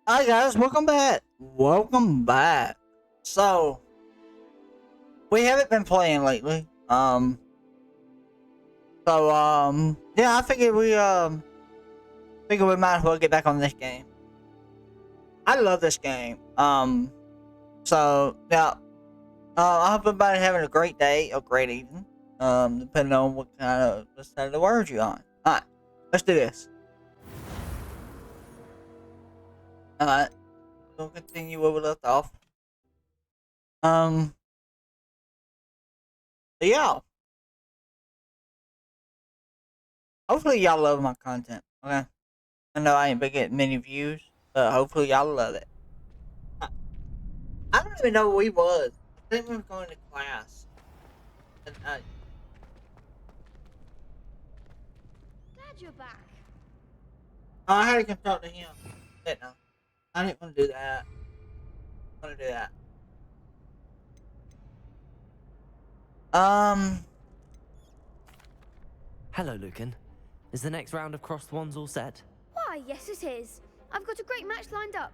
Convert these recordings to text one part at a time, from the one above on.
Hi guys, welcome back. Welcome back. So we haven't been playing lately. Yeah, I figured we might as well get back on this game. I love this game. So yeah. I hope everybody's having a great day or great evening. Depending on what side of the world you're on. Alright, let's do this. Alright. We'll continue where we left off. Yeah. Hopefully y'all love my content. Okay. I know I ain't been getting many views, but hopefully y'all love it. I don't even know where we was. I think we were going to class. And Glad you're back. I had to come talk to him. But no. I didn't want to do that. I want to do that. Hello, Lucan. Is the next round of crossed wands all set? Why, yes it is. I've got a great match lined up.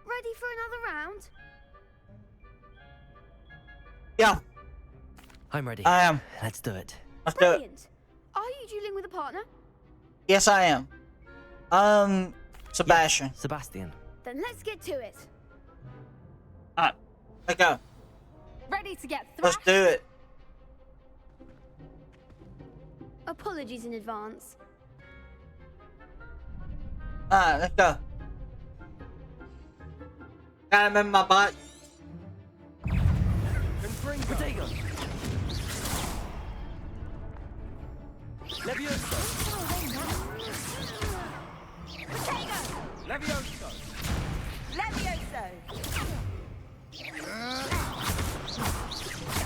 Ready for another round? Yeah, I'm ready. I am. Let's do it. Let's do it. Brilliant. Are you dueling with a partner? Yes, I am. Sebastian. Yeah, Sebastian. Then let's get to it. Alright, let's go. Ready to get Let's thrashed? do it. Apologies in advance. Alright, let's go. Got him in my butt. Protego. Levioso. Potato! Levioso. Levioso!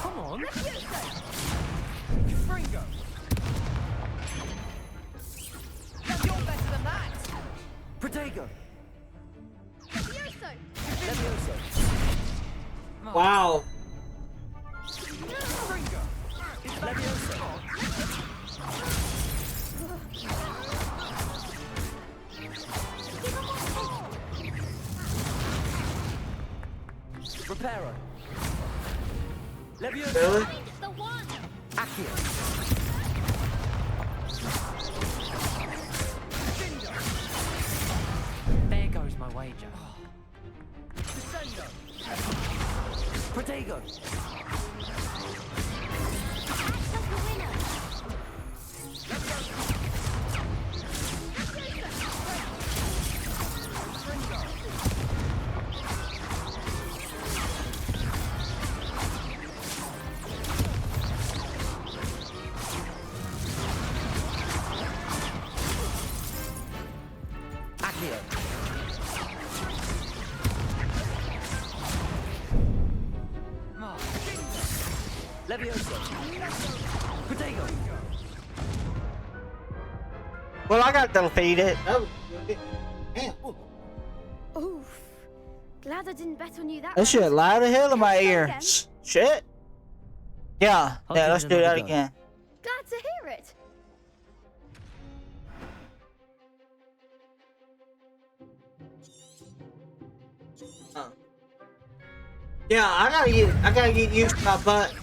Come on. Levioso! Fringo. You're better than that! Protego. Levioso! Levioso. Wow. Fringo. Levioso. Reparo. Levioso. Really? The one! Accio. There goes my wager. Descendo. Protego. Accio. Levioso. Protego. Well, I got defeated. That was good. Damn. Oof. Glad I didn't bet on you that That shit round. loud as hell in my Let's go ear. again. Shit. Yeah, I'll yeah, give let's it do that another go. again. Glad to hear it. Yeah, I gotta get used to my butt.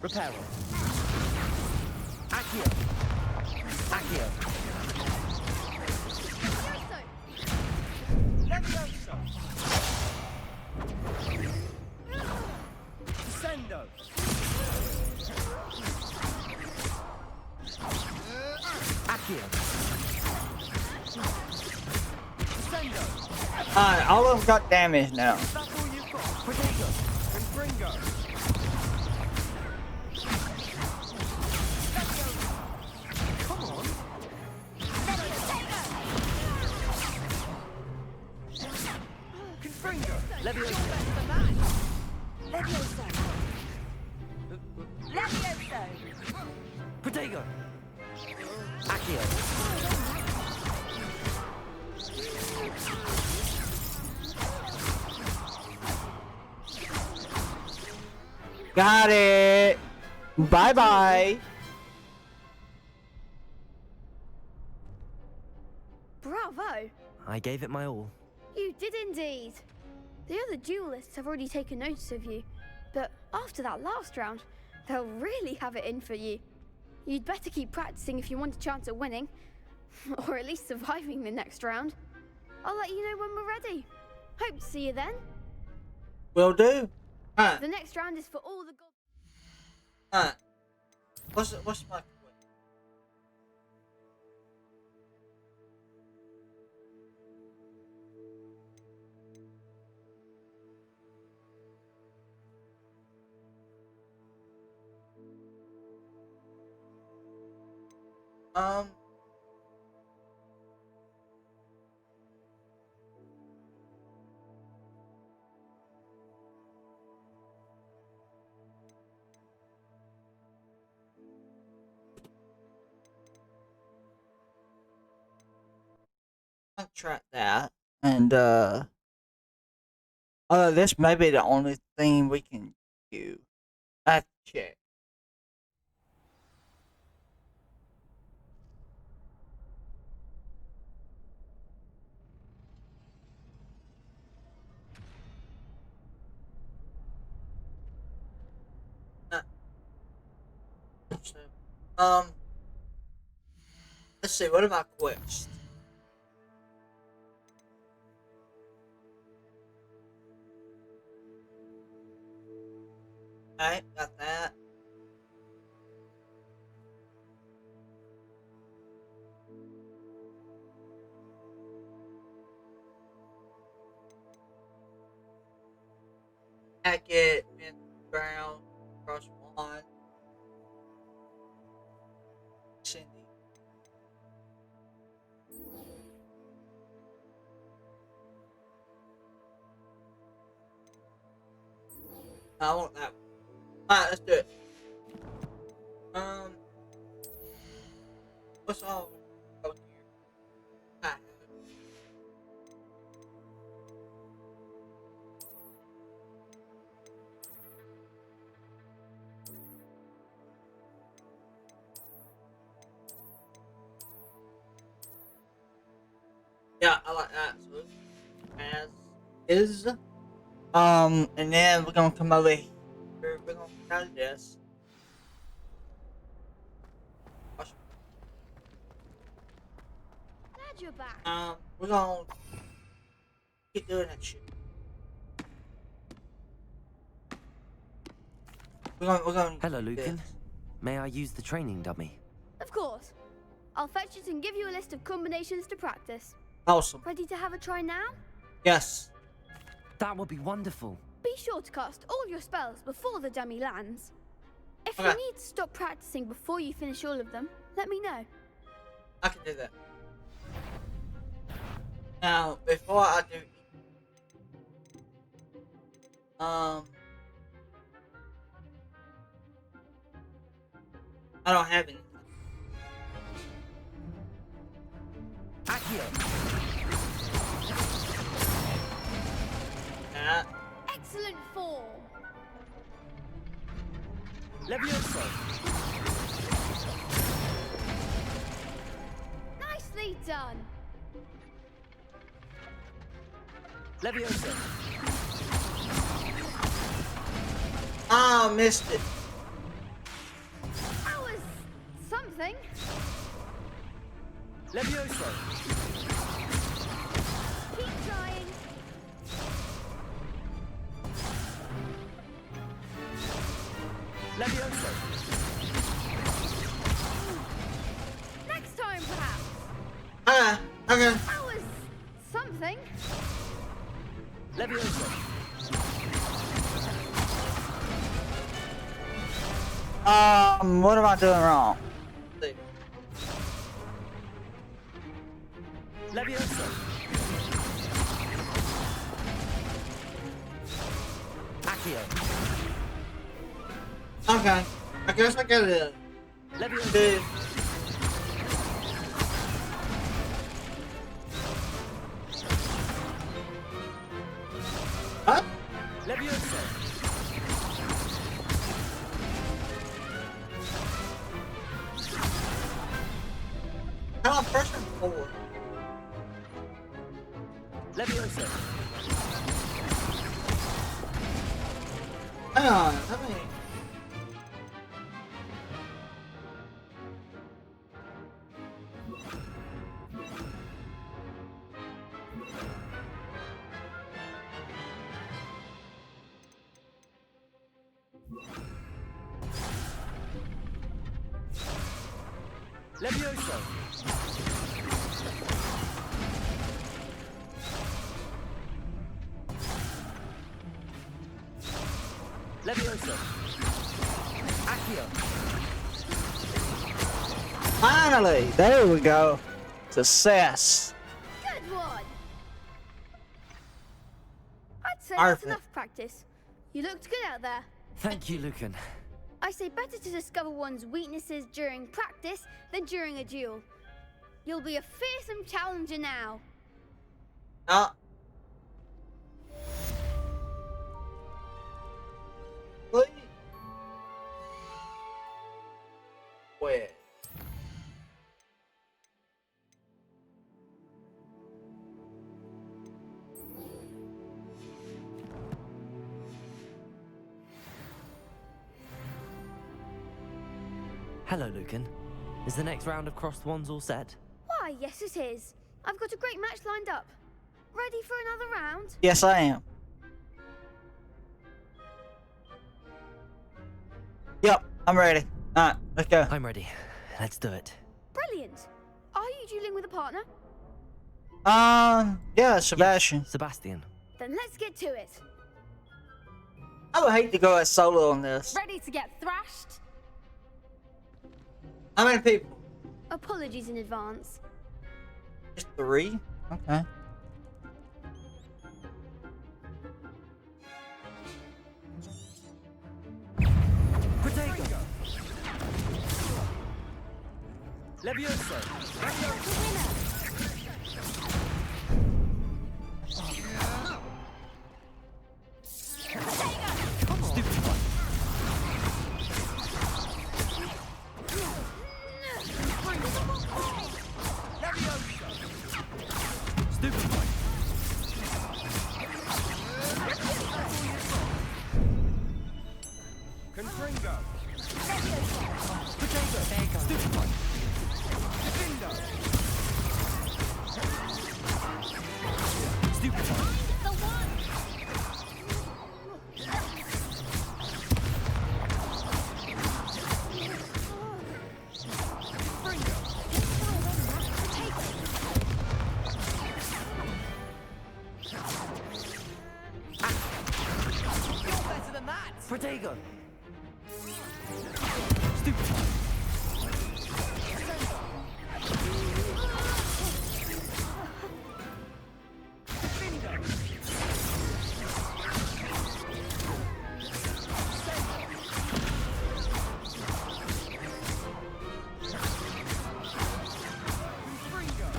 Reparo. Accio. Accio. Levioso! Levioso. Descendo. Accio. Descendo. Alright, all of them got damage now. That's all you've got. Protego. And Fringo. Come on. Confringo. Levioso. Levioso! Levioso! Protego. Accio. Got it. Bye bye. I gave it my all. You did indeed. The other duelists have already taken notice of you, but after that last round, they'll really have it in for you. You'd better keep practicing if you want a chance at winning, or at least surviving the next round. I'll let you know when we're ready. Hope to see you then. Will do. Alright. The next round is for all the gods. Alright. What's my question? I'll track that. And, this may be the only thing we can do. I have to check. So, let's see, what are my quests? Alright, got that. Packet, ground, cross one. Cindy. I want that one. Alright, let's do it. What's all over here? Ah. Yeah, I like that. So as is. And then we're gonna come over here. We're gonna try this. Glad you're back. We're gonna keep doing that shit. We're gonna. Hello, do Lucan. this. May I use the training dummy? Of course. I'll fetch it and give you a list of combinations to practice. Awesome. Ready to have a try now? Yes. That would be wonderful. Be sure to cast all your spells before the dummy lands. If Okay. you need to stop practicing before you finish all of them, let me know. I can do that. Now, before I do, I don't have any. Accio! That. Excellent form. Levioso! Nicely done. Levioso! Oh, missed it. That was something. Levioso! Keep trying. Levioso! Next time, perhaps. Okay. That was something. Levioso! What am I doing wrong? Levioso! Accio! Okay. I guess I get it. Levioso! Dude. What? Levioso! How am I pressing forward? Levioso. Hang on, let me. Levioso. Levioso. Accio. Finally, there we go. Success. Good one. I'd say Perfect. that's enough practice. You looked good out there. Thank you, Lucan. I say better to discover one's weaknesses during practice than during a duel. You'll be a fearsome challenger now. Ah. Please. Where? Hello, Lucan. Is the next round of crossed wands all set? Why, yes it is. I've got a great match lined up. Ready for another round? Yes, I am. Yep, I'm ready. Alright, let's go. I'm ready. Let's do it. Brilliant. Are you dueling with a partner? Yeah, Sebastian. Yes, Sebastian. Then let's get to it. I would hate to go as solo on this. Ready to get thrashed? How many people? Apologies in advance. Just 3? Okay. Protego. Levioso. Stupid one. Stupid one. Confringo. Potato. Stupid one. Vindo. Stupid one. Protego. Stupid one.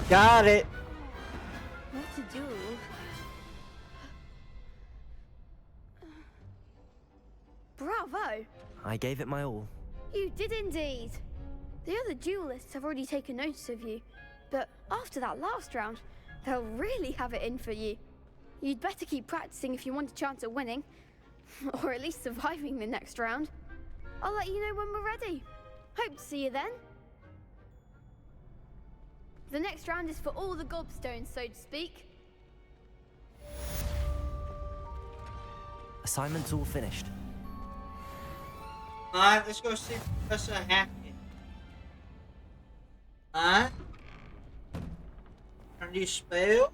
Got it. What to do? Bravo! I gave it my all. You did indeed. The other duelists have already taken notice of you, but after that last round, they'll really have it in for you. You'd better keep practicing if you want a chance at winning, or at least surviving the next round. I'll let you know when we're ready. Hope to see you then. The next round is for all the gobstones, so to speak. Assignment's all finished. Alright, let's go see Professor Hackett. Alright. A new spell.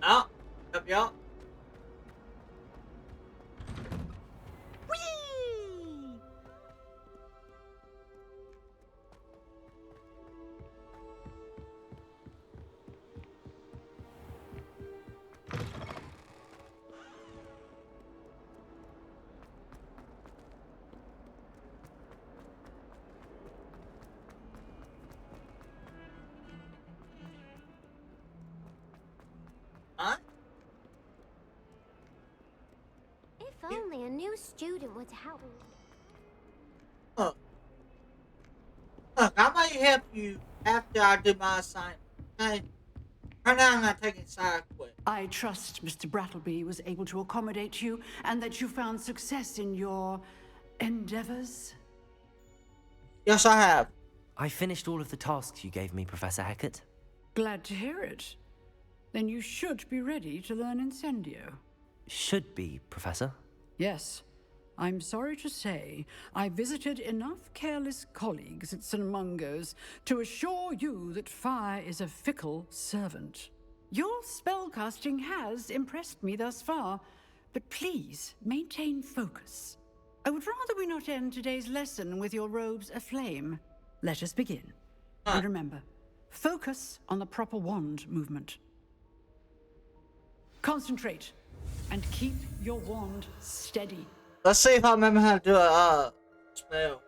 Oh, up y'all. Huh? new student were to help. Look, I might help you after I do my assignment. Okay? Right now, I'm not taking side quests. I trust Mr. Brattleby was able to accommodate you and that you found success in your endeavors. Yes, I have. I finished all of the tasks you gave me, Professor Hecat. Glad to hear it. Then you should be ready to learn Incendio. Should be, Professor. Yes. I'm sorry to say, I visited enough careless colleagues at St. Mungo's to assure you that fire is a fickle servant. Your spellcasting has impressed me thus far, but please maintain focus. I would rather we not end today's lesson with your robes aflame. Let us begin. And remember, focus on the proper wand movement. Concentrate, and keep your wand steady. Let's see if I remember how to do a spell.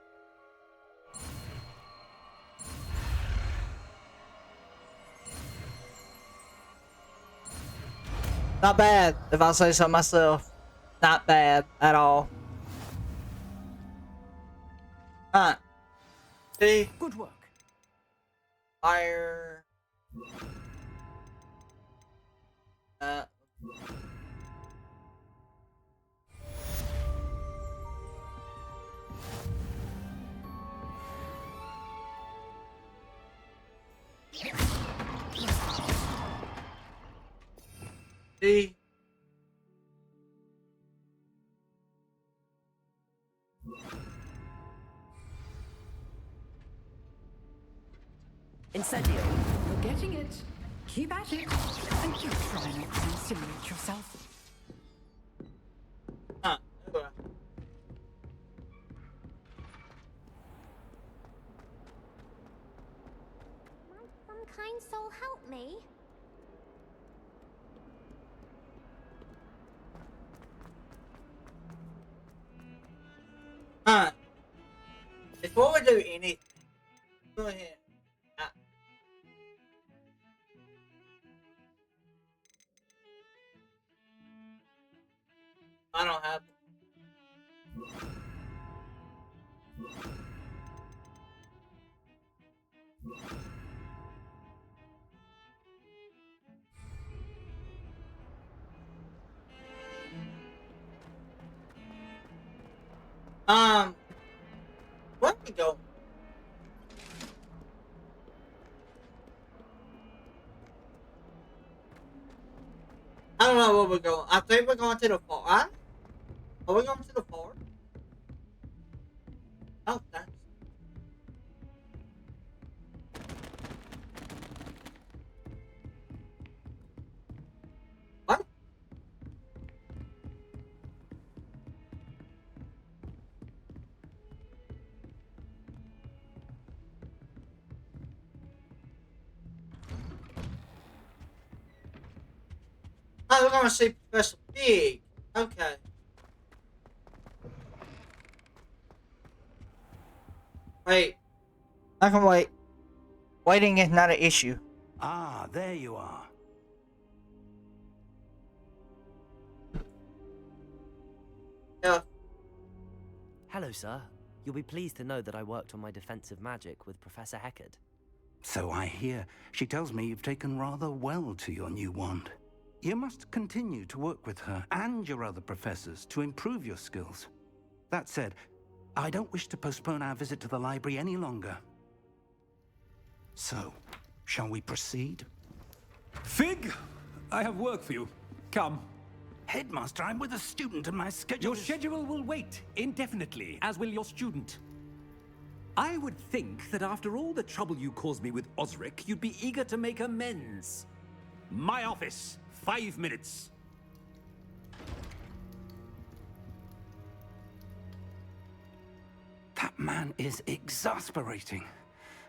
Not bad, if I say so myself. Not bad at all. Alright. See? Good work. Fire. See? Incendio. You're getting it. Keep at it. And keep trying not to incinerate yourself. Might some kind soul help me? Before we do anything, go ahead. I don't have where we go? I don't know where we're going. I think we're going to the far. Are we going to the far? Oh, thanks. What? Oh, we're going to see Professor Pig. Okay. Wait. I can wait. Waiting is not an issue. Ah, there you are. Yeah. Hello, sir. You'll be pleased to know that I worked on my defensive magic with Professor Hecat. So I hear. She tells me you've taken rather well to your new wand. You must continue to work with her and your other professors to improve your skills. That said, I don't wish to postpone our visit to the library any longer. So, shall we proceed? Fig, I have work for you. Come. Headmaster, I'm with a student and my schedule Your schedule will wait indefinitely, as will your student. I would think that after all the trouble you caused me with Osric, you'd be eager to make amends. My office, 5 minutes. That man is exasperating.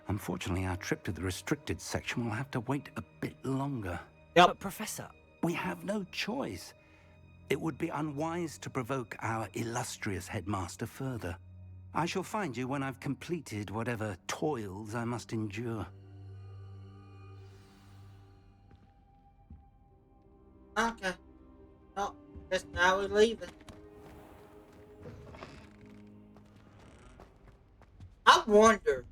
Unfortunately, our trip to the restricted section will have to wait a bit longer. Yep. But, Professor, We have no choice. It would be unwise to provoke our illustrious headmaster further. I shall find you when I've completed whatever toils I must endure. Okay. Oh, guess now we're leaving. wonder.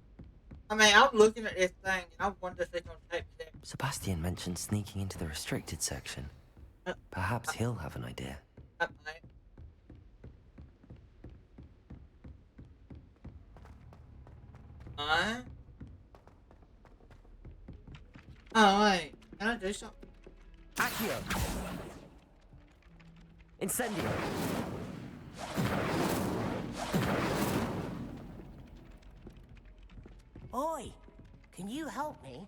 I mean, I'm looking at this thing, and I wonder if they're gonna take me there. Sebastian mentioned sneaking into the restricted section. Perhaps he'll have an idea. That might. Alright. Oh, wait. Can I do something? Accio! Incendio! Oi, can you help me?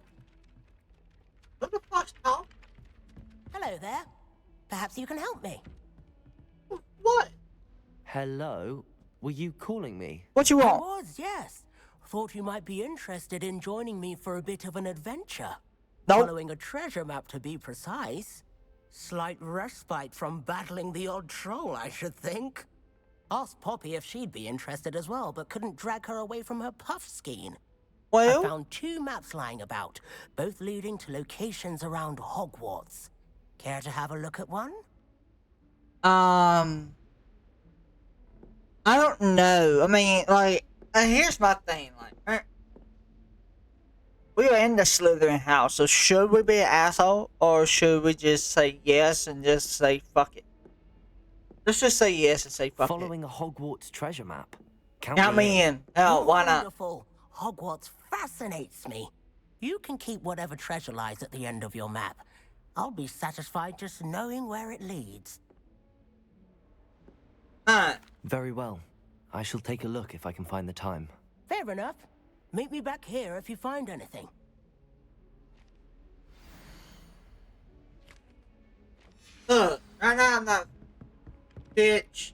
What the fuck's talking? Hello there. Perhaps you can help me. What? Hello? Were you calling me? What you I want? was, yes. Thought you might be interested in joining me for a bit of an adventure. Nope. Following a treasure map, to be precise. Slight respite from battling the odd troll, I should think. Asked Poppy if she'd be interested as well, but couldn't drag her away from her puffskein. I Well, found 2 maps lying about, both leading to locations around Hogwarts. Care to have a look at one? I don't know. I mean, like, here's my thing. Like, we are in the Slytherin house, so should we be an asshole, or should we just say yes and just say fuck it? Let's just say yes and say fuck Following a Hogwarts treasure map. it. Count me in. Hell, You're why not? Wonderful. Hogwarts fascinates me. You can keep whatever treasure lies at the end of your map. I'll be satisfied just knowing where it leads. Alright. Very well. I shall take a look if I can find the time. Fair enough. Meet me back here if you find anything. Look, right now I'm not. Bitch.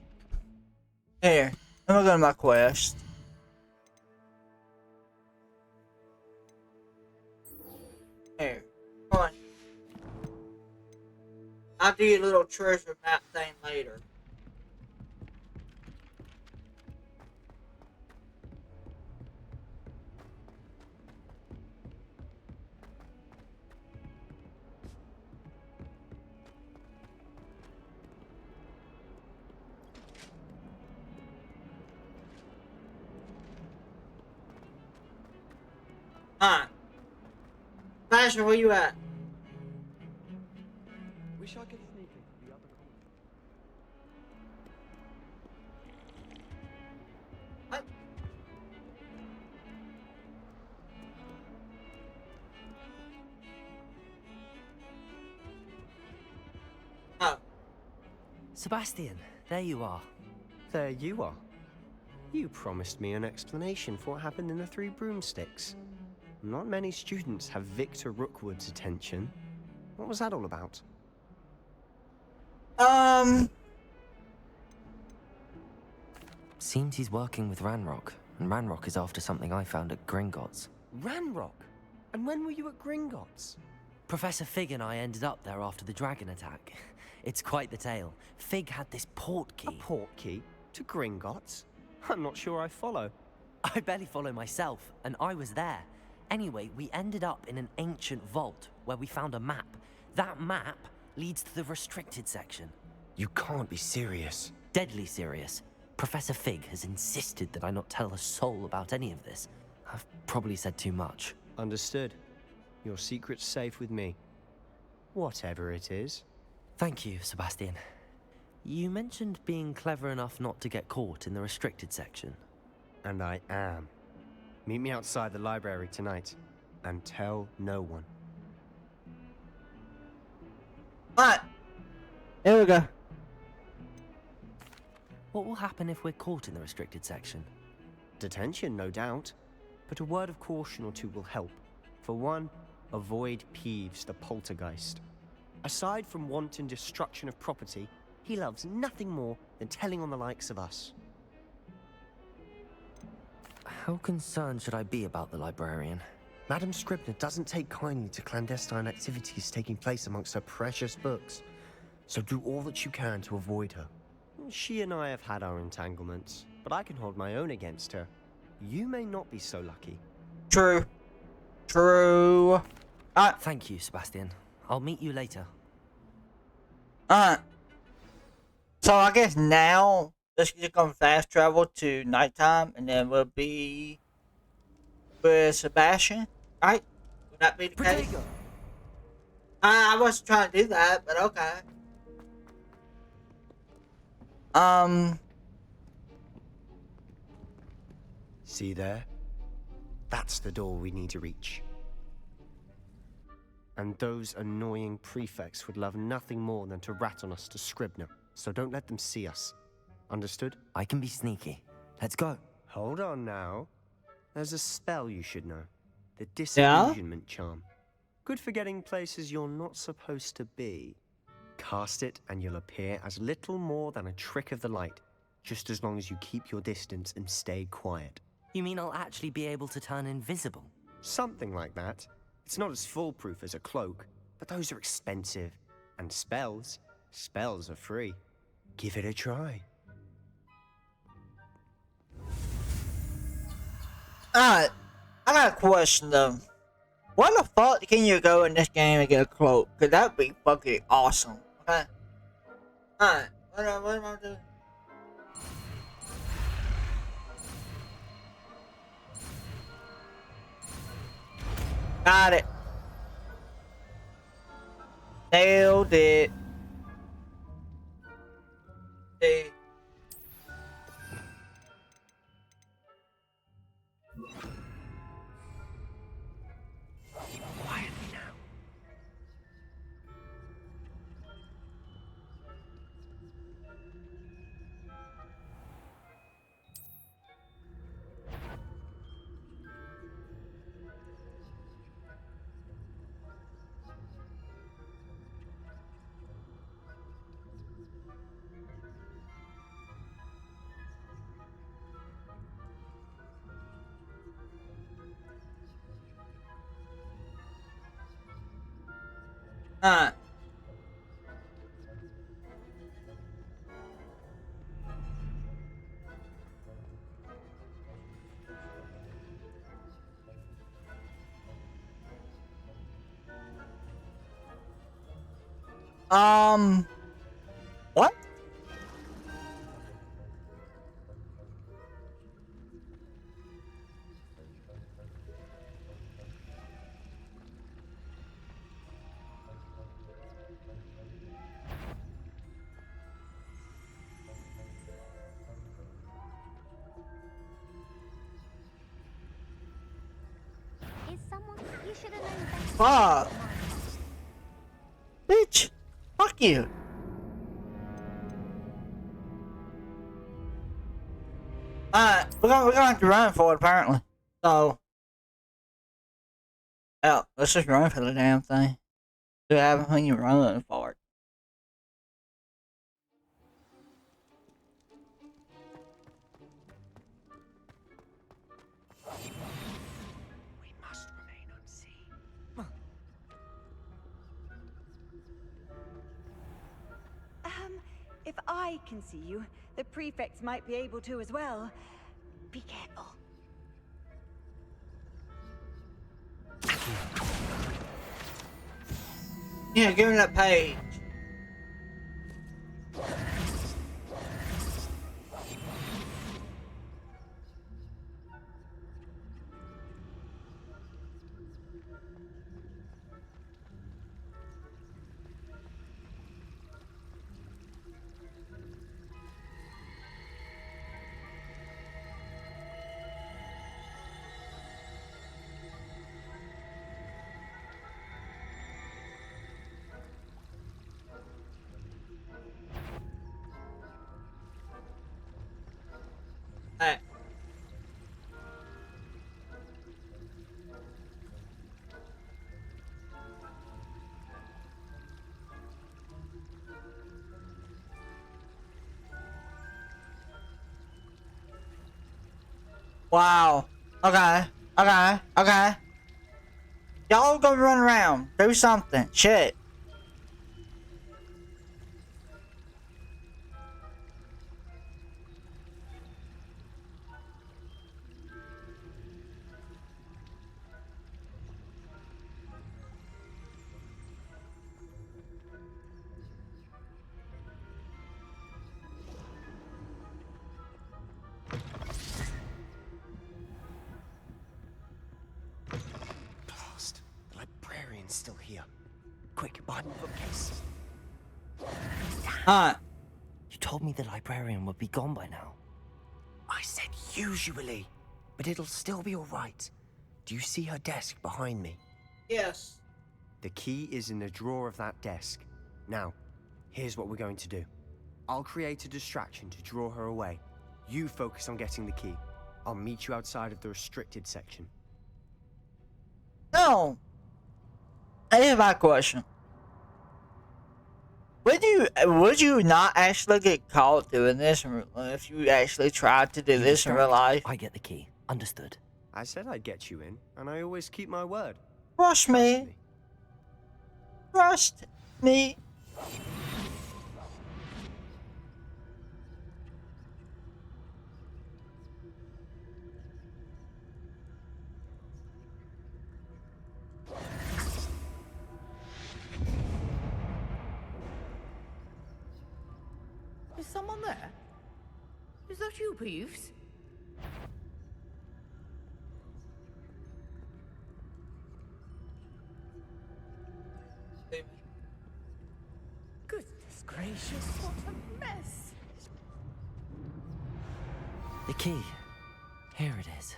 Here. Let me go to my quest. Here. Come on. I'll do your little treasure map thing later. Huh. Fashion, where you at? Wish I could sneak into the other room. What? Oh. Sebastian, there you are. There you are. You promised me an explanation for what happened in the Three Broomsticks. Not many students have Victor Rookwood's attention. What was that all about? Seems he's working with Ranrock, and Ranrock is after something I found at Gringotts. Ranrock? And when were you at Gringotts? Professor Fig and I ended up there after the dragon attack. It's quite the tale. Fig had this port key. A port key? To Gringotts? I'm not sure I follow. I barely follow myself, and I was there. Anyway, we ended up in an ancient vault where we found a map. That map leads to the restricted section. You can't be serious. Deadly serious. Professor Fig has insisted that I not tell a soul about any of this. I've probably said too much. Understood. Your secret's safe with me. Whatever it is. Thank you, Sebastian. You mentioned being clever enough not to get caught in the restricted section. And I am. Meet me outside the library tonight. And tell no one. Alright. Here we go. What will happen if we're caught in the restricted section? Detention, no doubt. But a word of caution or two will help. For one, avoid Peeves, the poltergeist. Aside from wanton destruction of property, he loves nothing more than telling on the likes of us. How concerned should I be about the librarian? Madame Scribner doesn't take kindly to clandestine activities taking place amongst her precious books. So do all that you can to avoid her. She and I have had our entanglements, but I can hold my own against her. You may not be so lucky. True. True. Alright. Thank you, Sebastian. I'll meet you later. Alright. So I guess now let's just go fast travel to nighttime, and then we'll be with Sebastian, right? Would that be the case? Protego! I wasn't trying to do that, but okay. Um, See there? That's the door we need to reach. And those annoying prefects would love nothing more than to rat on us to Scribner, so don't let them see us. Understood? I can be sneaky. Let's go. Hold on now. There's a spell you should know. The Yeah? Disillusionment Charm. Good for getting places you're not supposed to be. Cast it and you'll appear as little more than a trick of the light, just as long as you keep your distance and stay quiet. You mean I'll actually be able to turn invisible? Something like that. It's not as foolproof as a cloak, but those are expensive. And spells are free. Give it a try. Alright, I got a question though. Why the fuck can you go in this game and get a cloak? Cause that'd be fucking awesome. Okay. Alright, what am I doing? Got it. Nailed it. Hey. Quietly now. Alright. What? Is someone you should have known better? Fuck. Bitch. Fuck you. Alright, we're gonna have to run for it apparently. So yeah, let's just run for the damn thing. Do happen when you're running for it. We must remain unseen. If I can see you, the prefects might be able to as well. Be careful. Yeah, give me that page. Alright. Wow. Okay. Okay. Okay. Y'all go run around. Do something. Shit. It's still here. Quick, behind the bookcase. You told me the librarian would be gone by now. I said usually, but it'll still be all right. Do you see her desk behind me? Yes. The key is in the drawer of that desk. Now, here's what we're going to do. I'll create a distraction to draw her away. You focus on getting the key. I'll meet you outside of the restricted section. No. I have my question. Would you not actually get caught doing this if you actually tried to do this in real life? I get the key. Understood. I said I'd get you in, and I always keep my word. Trust me. Trust me. Is someone there? Is that you, Peeves? Goodness gracious, what a mess! The key. Here it is.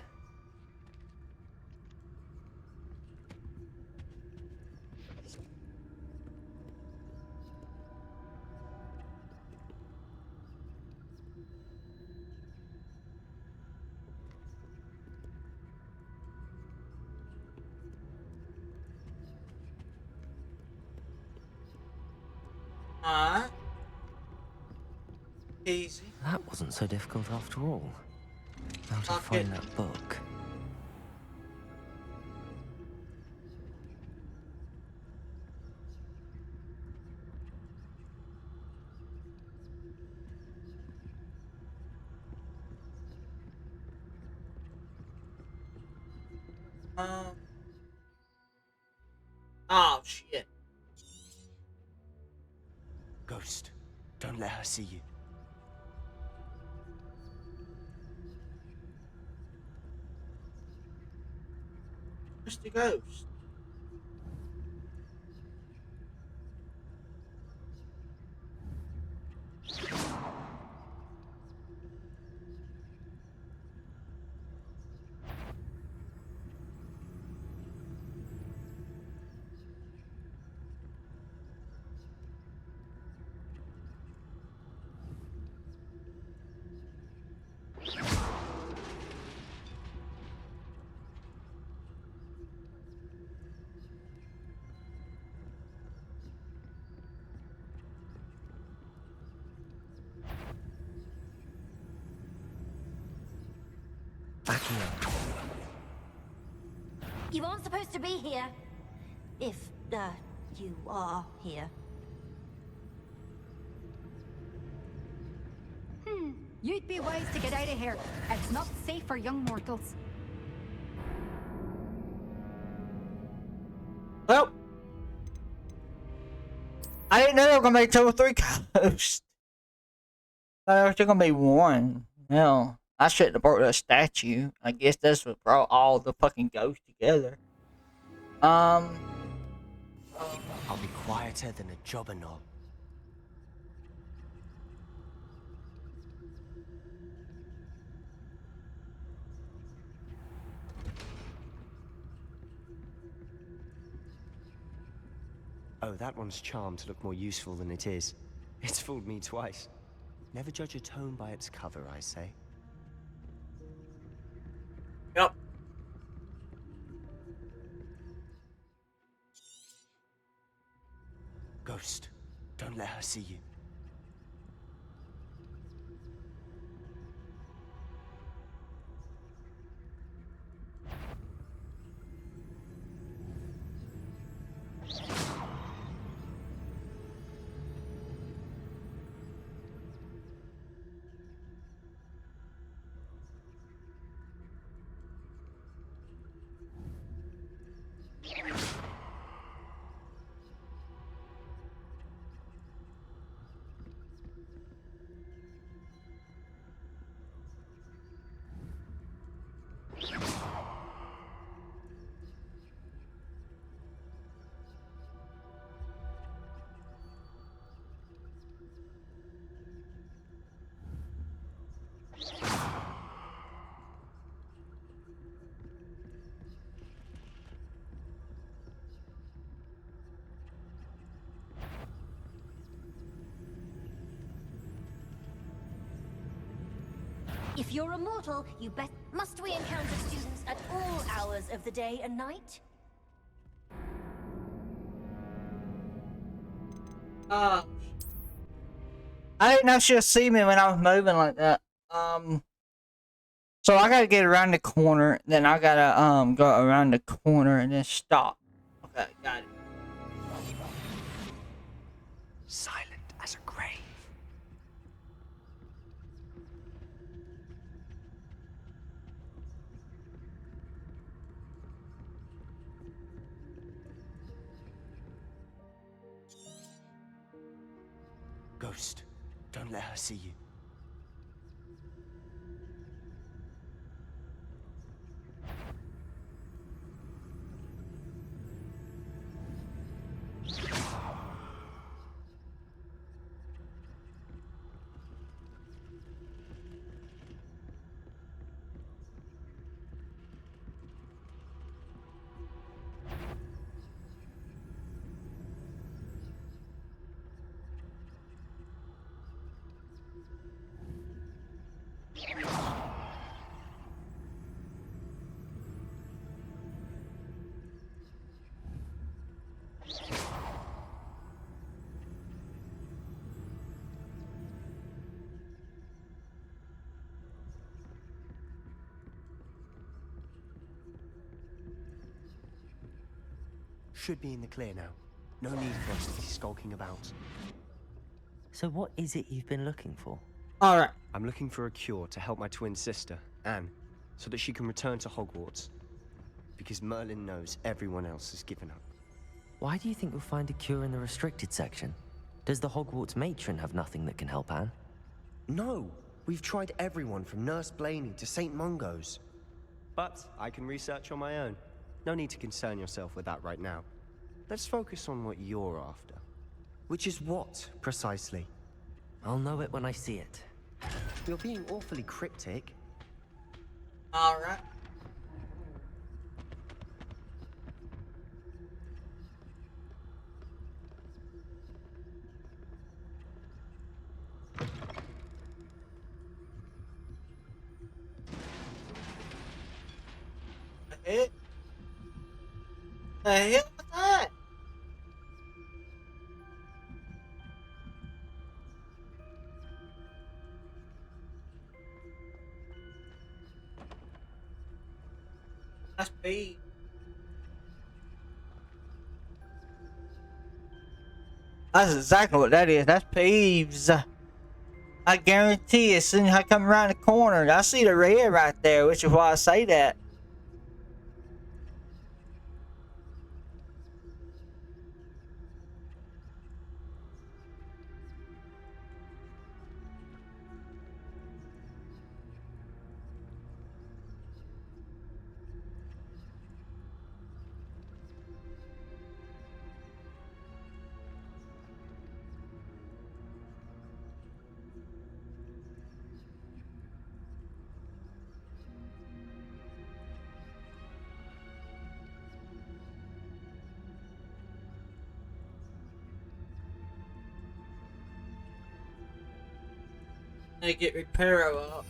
Easy. That wasn't so difficult after all. How to Okay. find that book? Oh shit. Ghost, don't let her see you. Where's the ghost? Backing up. You aren't supposed to be here. If, you are here. You'd be wise to get out of here. It's not safe for young mortals. Well, I didn't know there were gonna be 2 or 3 ghosts. I thought there was just gonna be one. Hell, I shouldn't have brought that statue. I guess that's what brought all the fucking ghosts together. I'll be quieter than a jobberknoll. Oh, that one's charmed to look more useful than it is. It's fooled me twice. Never judge a tone by its cover, I say. Yep. Ghost, don't let her see you. you're immortal, you bet. Must we encounter students at all hours of the day and night? I didn't know she'll see me when I was moving like that. So I gotta get around the corner, then I gotta go around the corner and then stop. Okay, got it. Silent as a grave. Ghost, don't let her see you. Should be in the clear now. No need for us to be skulking about. So what is it you've been looking for? Alright. I'm looking for a cure to help my twin sister, Anne, so that she can return to Hogwarts. Because Merlin knows everyone else has given up. Why do you think you'll find a cure in the restricted section? Does the Hogwarts matron have nothing that can help Anne? No! We've tried everyone from Nurse Blaney to St. Mungo's. But I can research on my own. No need to concern yourself with that right now. Let's focus on what you're after. Which is what, precisely? I'll know it when I see it. You're being awfully cryptic. Alright. It? The hell was that? That's Pete. That's exactly what that is. That's Peeves. I guarantee as soon as I come around the corner, I see the red right there, which is why I say that. They get Reparo up.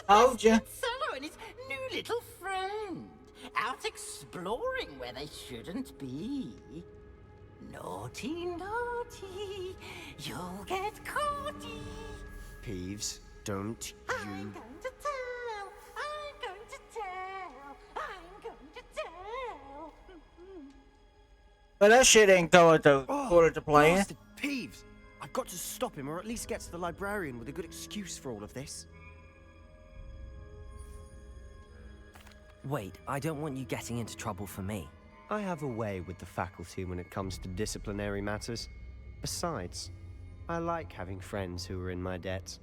Told you. Cello and his new little friend. Out exploring where they shouldn't be. Naughty, naughty. You'll get caughty. Peeves, don't you... I'm going to tell. I'm going to tell. I'm going to tell. But that shit ain't going to according to plan. Bastard Peeves! I've got to stop him, or at least get to the librarian with a good excuse for all of this. Wait, I don't want you getting into trouble for me. I have a way with the faculty when it comes to disciplinary matters. Besides, I like having friends who are in my debt.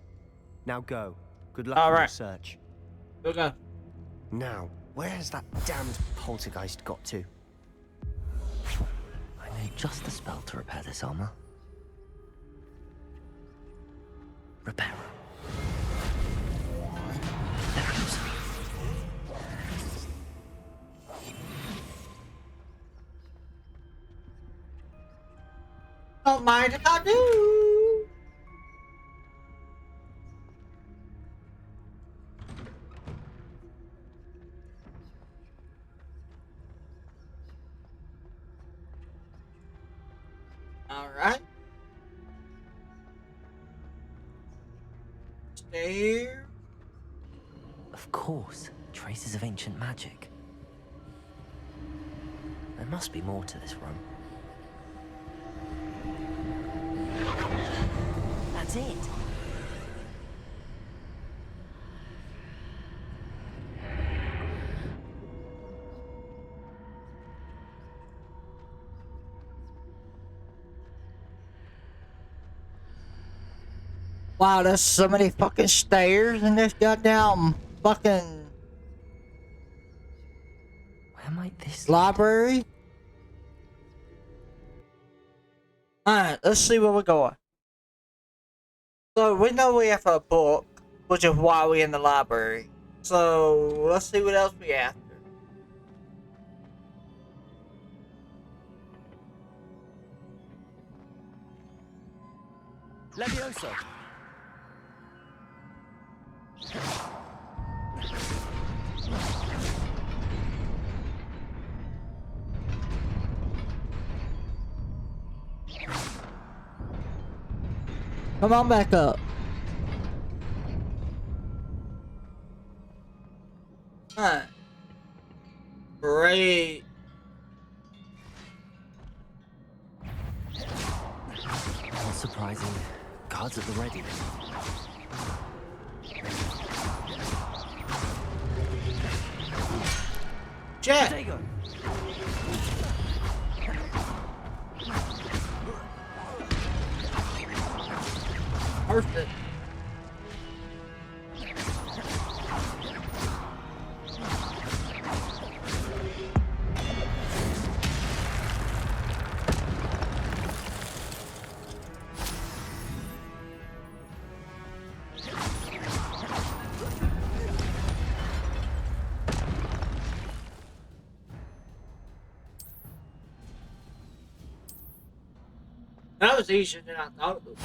Now go. Good luck in your search. Okay. Now, where has that damned poltergeist got to? I need just the spell to repair this armor. Repair. There it is. Don't mind if I do. All right. Stay here. Of course, traces of ancient magic. There must be more to this room. That's it. Wow, there's so many fucking stairs in this goddamn fucking Where might this library. Alright, let's see where we're going. So we know we have a book, which is why we're in the library. So let's see what else we after. Levioso. Come on back up. Alright. Great. Not surprising. Guards at the ready. Jet. Diego. Perfect. That was easier than I thought it would be.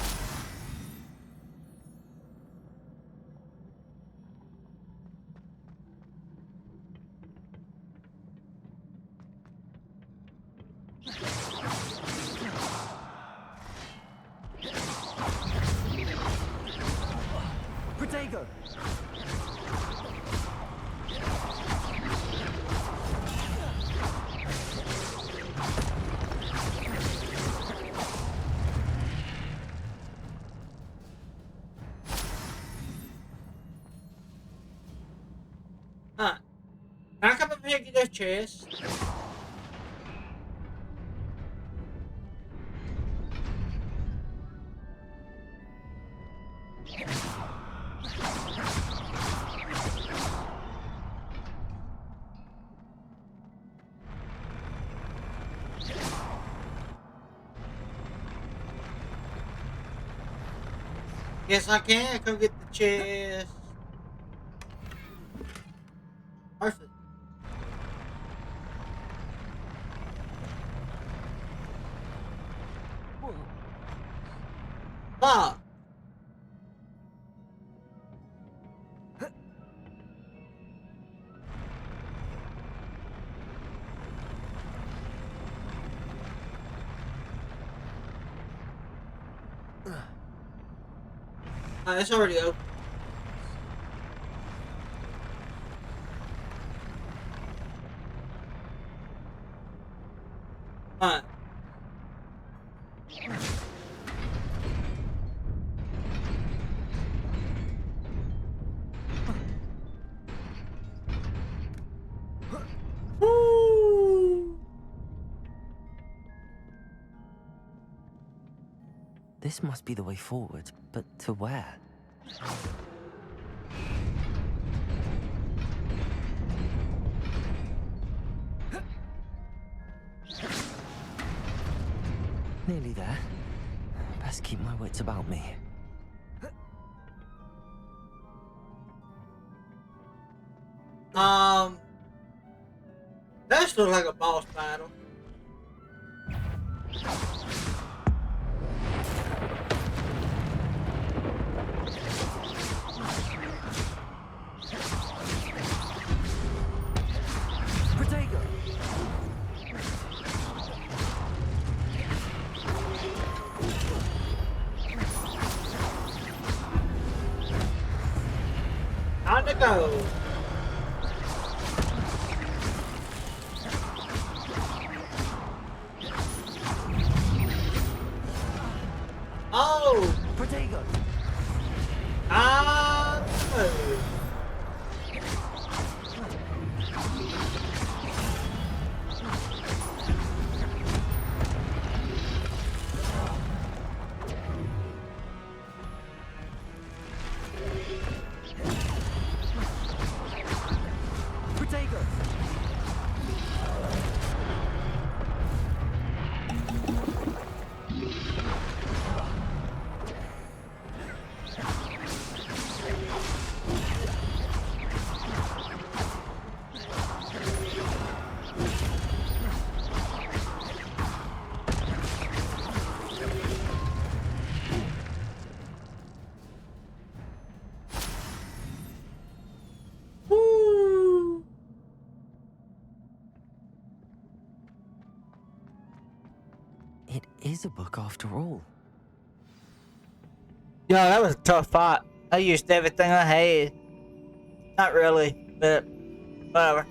Protego. Huh. Can I come up here and get this chest? Yes, I can. Come get the chest. Perfect. Fuck. It's already open. Alright. Woo! This must be the way forward, but to where? Nearly there. Best keep my wits about me. That looks like a boss battle. Protego! On the go. Oh! Protego! Ah! Protego! Woo! It is a book after all. Yo, that was a tough fight. I used everything I had. Not really, but whatever.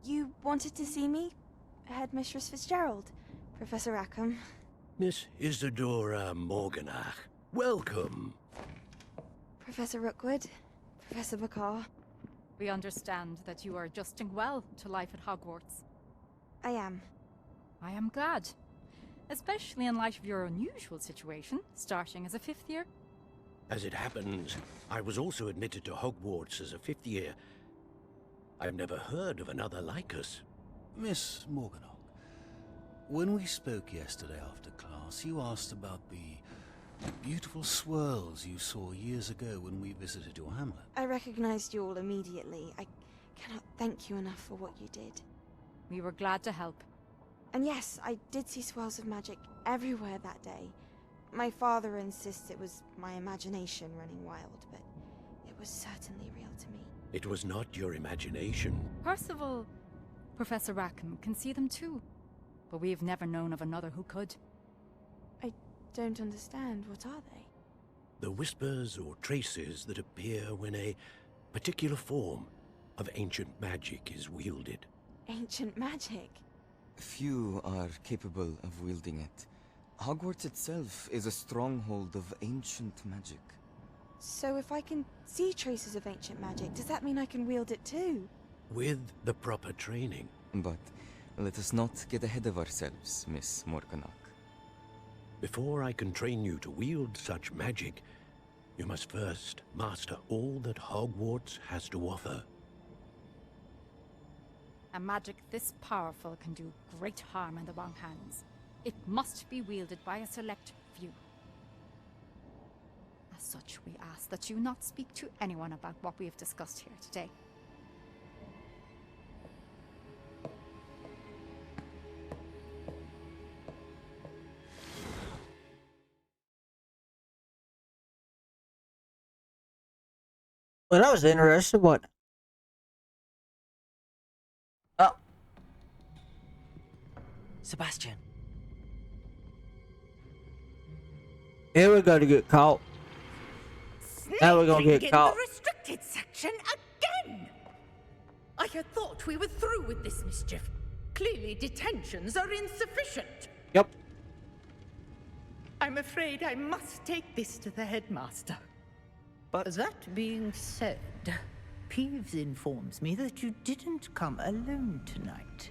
You wanted to see me? Headmistress Fitzgerald, Professor Rackham. Miss Isadora Morganach, welcome. Professor Rookwood, Professor Bakar. We understand that you are adjusting well to life at Hogwarts. I am. I am glad. Especially in light of your unusual situation, starting as a 5th year. As it happens, I was also admitted to Hogwarts as a 5th year. I've never heard of another like us. Miss Morganach, when we spoke yesterday after class, you asked about the Beautiful swirls you saw years ago when we visited your hamlet. I recognized you all immediately. I cannot thank you enough for what you did. We were glad to help. And yes, I did see swirls of magic everywhere that day. My father insists it was my imagination running wild, but it was certainly real to me. It was not your imagination. Percival, Professor Rackham can see them too. But we've never known of another who could. I don't understand. What are they? The whispers or traces that appear when a particular form of ancient magic is wielded. Ancient magic? Few are capable of wielding it. Hogwarts itself is a stronghold of ancient magic. So if I can see traces of ancient magic, does that mean I can wield it too? With the proper training. But let us not get ahead of ourselves, Miss Morganach. Before I can train you to wield such magic, you must first master all that Hogwarts has to offer. A magic this powerful can do great harm in the wrong hands. It must be wielded by a select few. As such, we ask that you not speak to anyone about what we have discussed here today. Well, that was interesting. What? Oh. Sebastian. Here we're going to get caught. Now we're going to get caught. In the restricted section again! I had thought we were through with this mischief. Clearly detentions are insufficient. Yep. I'm afraid I must take this to the headmaster. But that being said, Peeves informs me that you didn't come alone tonight.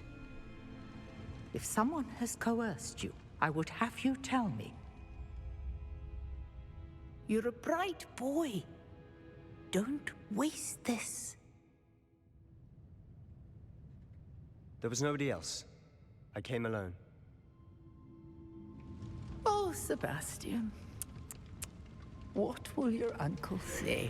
If someone has coerced you, I would have you tell me. You're a bright boy. Don't waste this. There was nobody else. I came alone. Oh, Sebastian. What will your uncle say?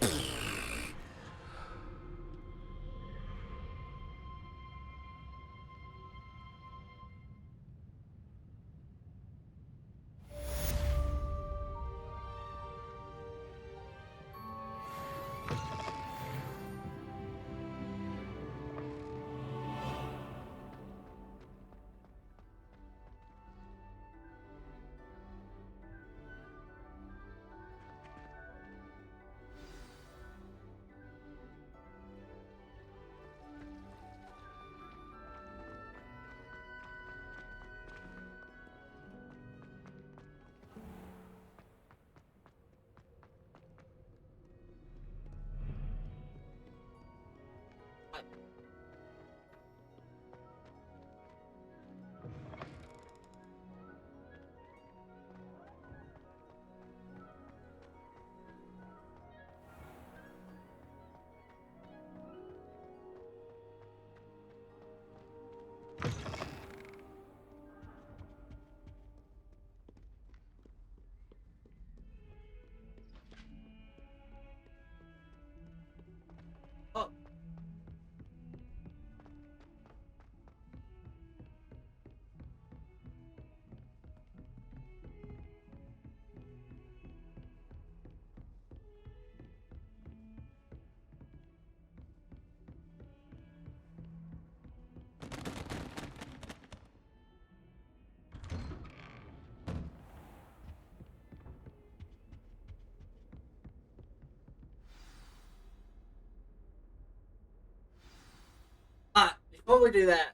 Before we do that,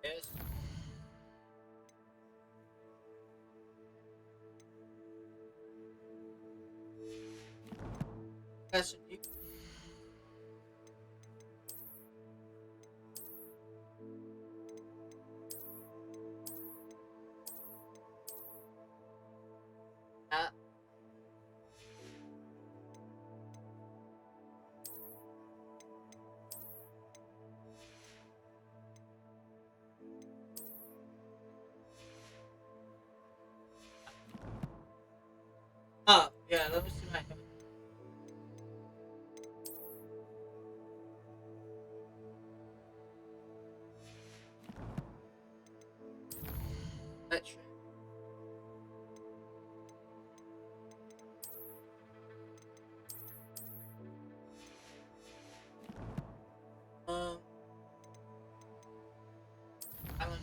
yes. Yes. Yeah, let me see my. That's true. Um, I don't.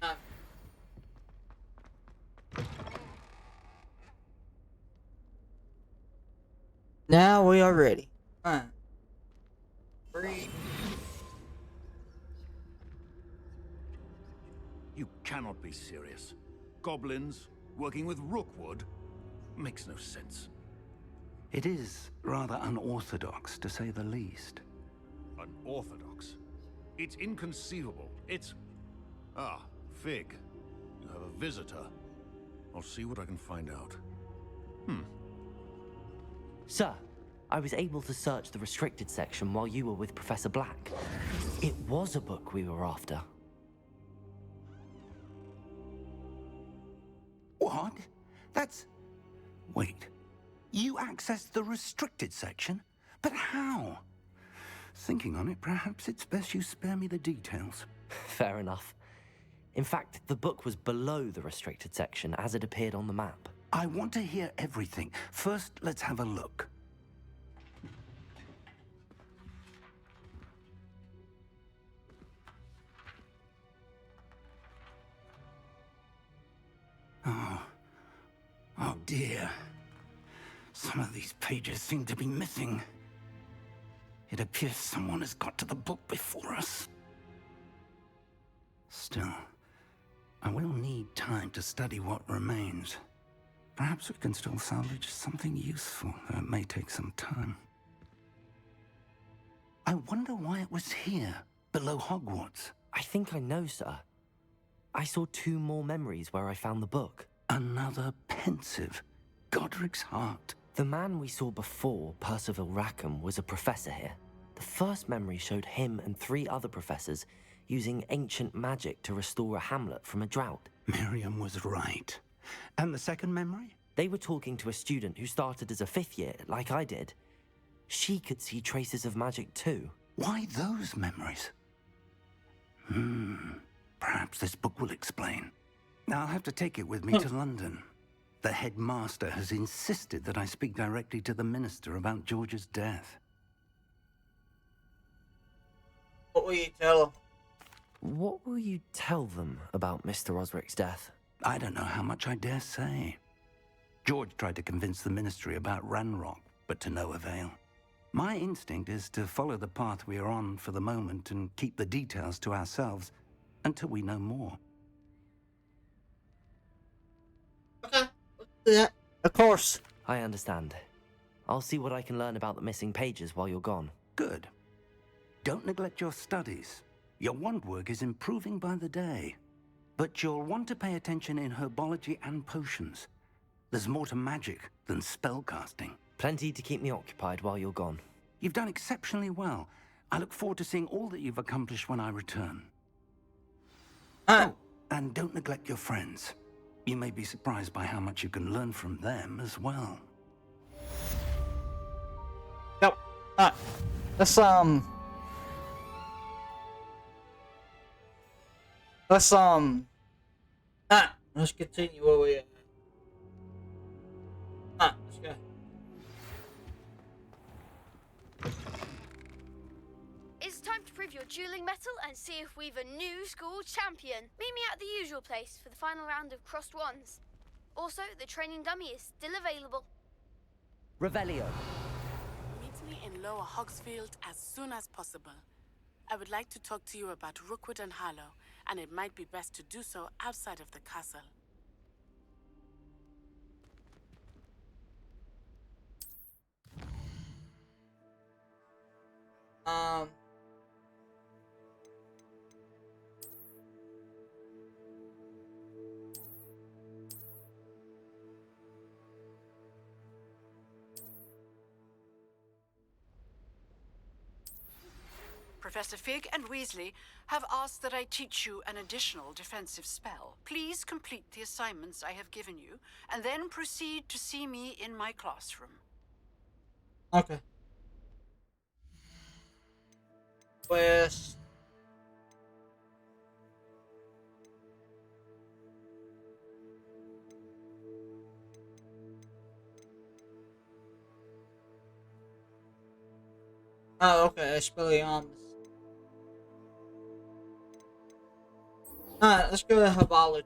Uh, Now we are ready. Breathe. You cannot be serious. Goblins working with Rookwood makes no sense. It is rather unorthodox, to say the least. Unorthodox? It's inconceivable. It's... Ah, Fig. You have a visitor. I'll see what I can find out. Sir, I was able to search the restricted section while you were with Professor Black. It was a book we were after. What? That's... Wait. You accessed the restricted section? But how? Thinking on it, perhaps it's best you spare me the details. Fair enough. In fact, the book was below the restricted section as it appeared on the map. I want to hear everything. First, let's have a look. Oh dear. Some of these pages seem to be missing. It appears someone has got to the book before us. Still, I will need time to study what remains. Perhaps we can still salvage something useful, though it may take some time. I wonder why it was here, below Hogwarts. I think I know, sir. I saw 2 more memories where I found the book. Another pensive. Godric's heart. The man we saw before, Percival Rackham, was a professor here. The first memory showed him and 3 other professors using ancient magic to restore a hamlet from a drought. Miriam was right. And the second memory? They were talking to a student who started as a 5th year, like I did. She could see traces of magic too. Why those memories? Perhaps this book will explain. I'll have to take it with me to London. The headmaster has insisted that I speak directly to the minister about George's death. What will you tell him? What will you tell them about Mr. Osric's death? I don't know how much I dare say. George tried to convince the ministry about Ranrock, but to no avail. My instinct is to follow the path we are on for the moment and keep the details to ourselves until we know more. Okay. Yeah, of course. I understand. I'll see what I can learn about the missing pages while you're gone. Good. Don't neglect your studies. Your wand work is improving by the day. But you'll want to pay attention in herbology and potions. There's more to magic than spellcasting. Plenty to keep me occupied while you're gone. You've done exceptionally well. I look forward to seeing all that you've accomplished when I return. Oh, and don't neglect your friends. You may be surprised by how much you can learn from them as well. Yep. Alright. Let's let's continue where we are. Let's go. It's time to prove your dueling mettle and see if we've a new school champion. Meet me at the usual place for the final round of crossed wands. Also, the training dummy is still available. Revelio. Meet me in Lower Hogsfield as soon as possible. I would like to talk to you about Rookwood and Harlow, and it might be best to do so outside of the castle. Professor Fig and Weasley have asked that I teach you an additional defensive spell. Please complete the assignments I have given you, and then proceed to see me in my classroom. Okay. Pues... Oh, okay, Expelliarmus. Alright, let's go to Herbology.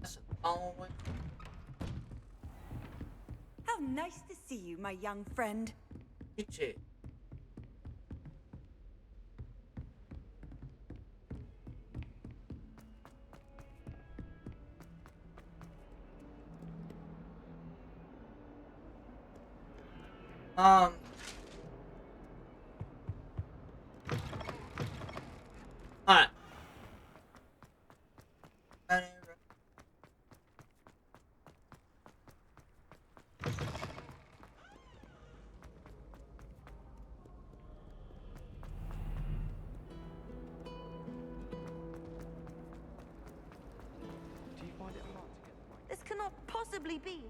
That's a long way. How nice to see you, my young friend. You too. Alright. This cannot possibly be.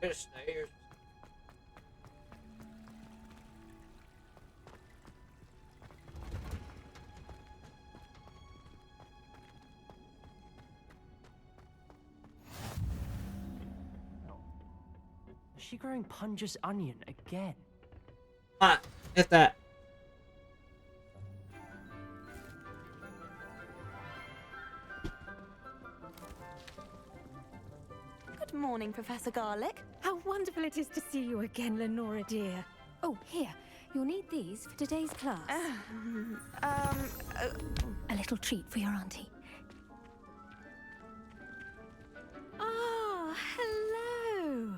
There's stairs. Is she growing Punja's onion again? Alright, get that. Good morning, Professor Garlick. How wonderful it is to see you again, Lenora dear. Oh, here. You'll need these for today's class. A little treat for your auntie. Ah, hello.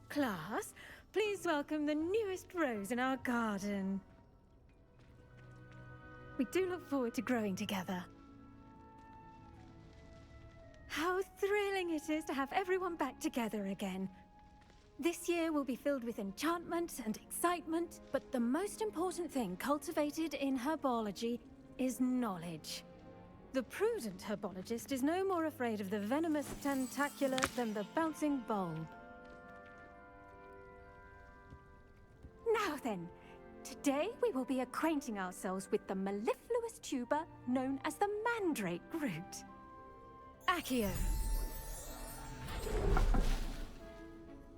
Class, please welcome the newest rose in our garden. We do look forward to growing together. How thrilling it is to have everyone back together again. This year will be filled with enchantment and excitement, but the most important thing cultivated in herbology is knowledge. The prudent herbologist is no more afraid of the venomous tentacula than the bouncing bulb. Now then, today we will be acquainting ourselves with the mellifluous tuber known as the mandrake root. Accio.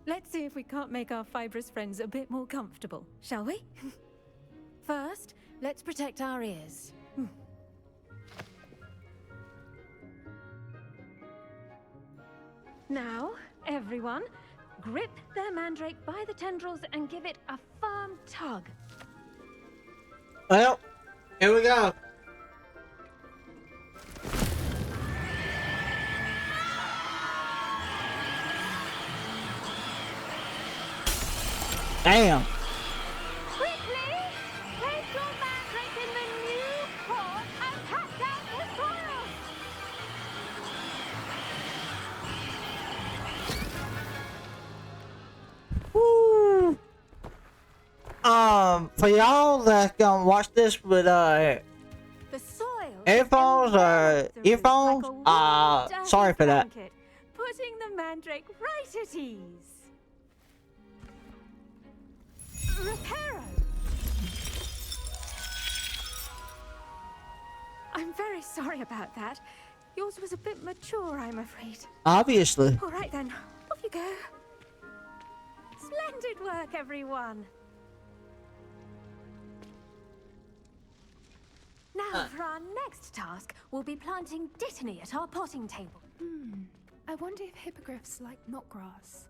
Let's see if we can't make our fibrous friends a bit more comfortable, shall we? First, let's protect our ears. Now, everyone, grip their mandrake by the tendrils and give it a firm tug. Well, here we go. Damn. Quickly, place your mandrake in the new pot and pack down the soil. Woo. For y'all that gonna watch this with The soil headphones or earphones, sorry for that. blanket, putting the mandrake right at ease. Reparo! I'm very sorry about that. Yours was a bit mature, I'm afraid. Obviously. All right then, off you go. Splendid work, everyone. Now, for our next task, we'll be planting Dittany at our potting table. I wonder if hippogriffs like knotgrass.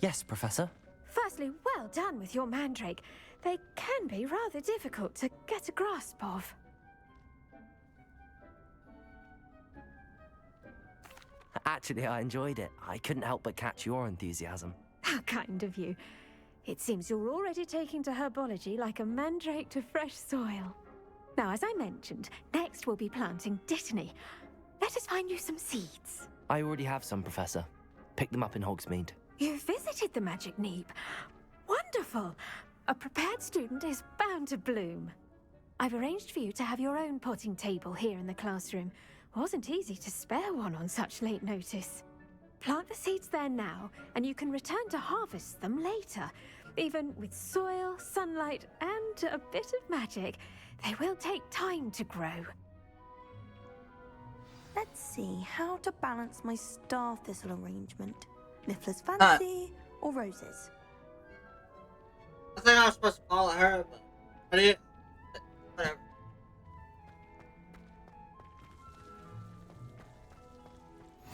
Yes, Professor. Firstly, well done with your mandrake. They can be rather difficult to get a grasp of. Actually, I enjoyed it. I couldn't help but catch your enthusiasm. How kind of you. It seems you're already taking to herbology like a mandrake to fresh soil. Now, as I mentioned, next we'll be planting Dittany. Let us find you some seeds. I already have some, Professor. Picked them up in Hogsmeade. You visited the Magic Neep. Wonderful! A prepared student is bound to bloom. I've arranged for you to have your own potting table here in the classroom. Wasn't easy to spare one on such late notice. Plant the seeds there now, and you can return to harvest them later. Even with soil, sunlight, and a bit of magic, they will take time to grow. Let's see how to balance my star thistle arrangement. Mifflin's fancy or roses? I think I was supposed to follow her, but I didn't. Whatever.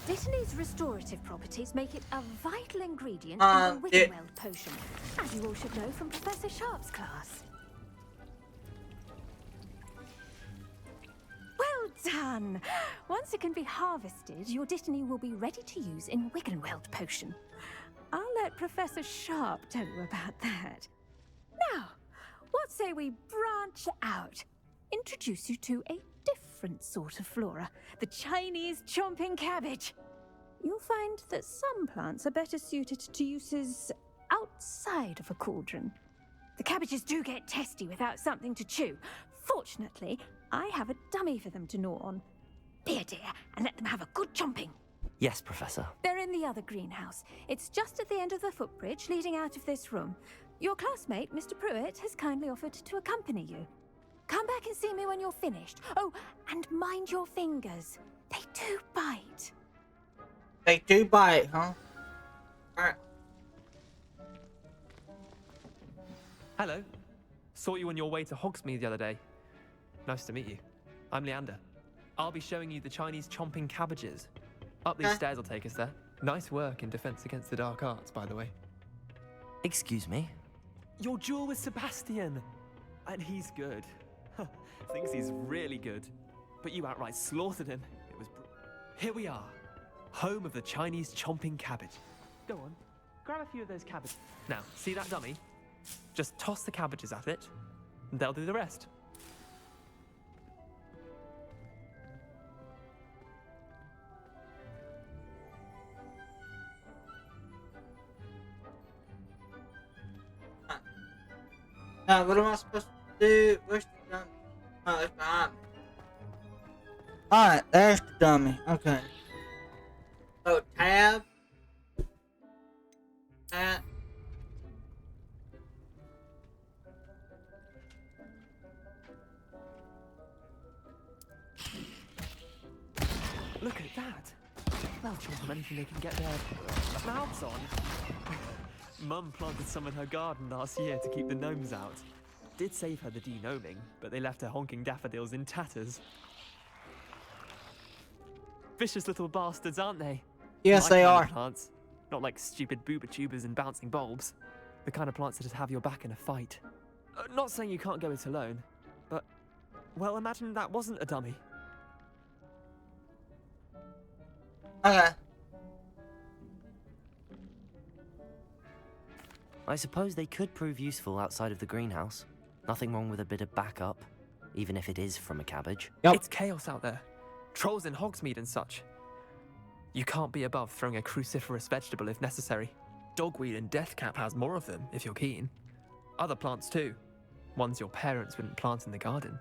Dittany's restorative properties make it a vital ingredient in the Wiggenweld potion, as you all should know from Professor Sharp's class. Well done! Once it can be harvested, your Dittany will be ready to use in Wiggenweld potion. I'll let Professor Sharp tell you about that. Now, what say we branch out? Introduce you to a different sort of flora, the Chinese chomping cabbage. You'll find that some plants are better suited to uses outside of a cauldron. The cabbages do get testy without something to chew. Fortunately, I have a dummy for them to gnaw on. Be a dear and let them have a good chomping. Yes, Professor. They're in the other greenhouse. It's just at the end of the footbridge leading out of this room. Your classmate, Mr. Pruitt, has kindly offered to accompany you. Come back and see me when you're finished. Oh, and mind your fingers. They do bite. They do bite, huh? Alright. Hello. Saw you on your way to Hogsmeade the other day. Nice to meet you. I'm Leander. I'll be showing you the Chinese chomping cabbages. Up these stairs will take us there. Nice work in defense against the dark arts, by the way. Excuse me? Your duel with Sebastian! And he's good. Thinks he's really good. But you outright slaughtered him. It was Here we are. Home of the Chinese chomping cabbage. Go on. Grab a few of those cabbages. Now, see that dummy? Just toss the cabbages at it, and they'll do the rest. Now, what am I supposed to do? Where's the dummy? Oh, it's behind me. Alright, there's the dummy. Okay. So, tab. That. Look at that. They'll chomp on anything they can get their mouths on. Mum planted some in her garden last year to keep the gnomes out. Did save her the de-gnoming, but they left her honking daffodils in tatters. Vicious little bastards, aren't they? Yes, Like they kind are. of plants. Not like stupid booba tubers and bouncing bulbs. The kind of plants that just have your back in a fight. Not saying you can't go it alone, but, well, imagine that wasn't a dummy. Okay. I suppose they could prove useful outside of the greenhouse. Nothing wrong with a bit of backup, even if it is from a cabbage. It's chaos out there. Trolls in Hogsmeade and such. You can't be above throwing a cruciferous vegetable if necessary. Dogweed and deathcap has more of them, if you're keen. Other plants too. Ones your parents wouldn't plant in the garden.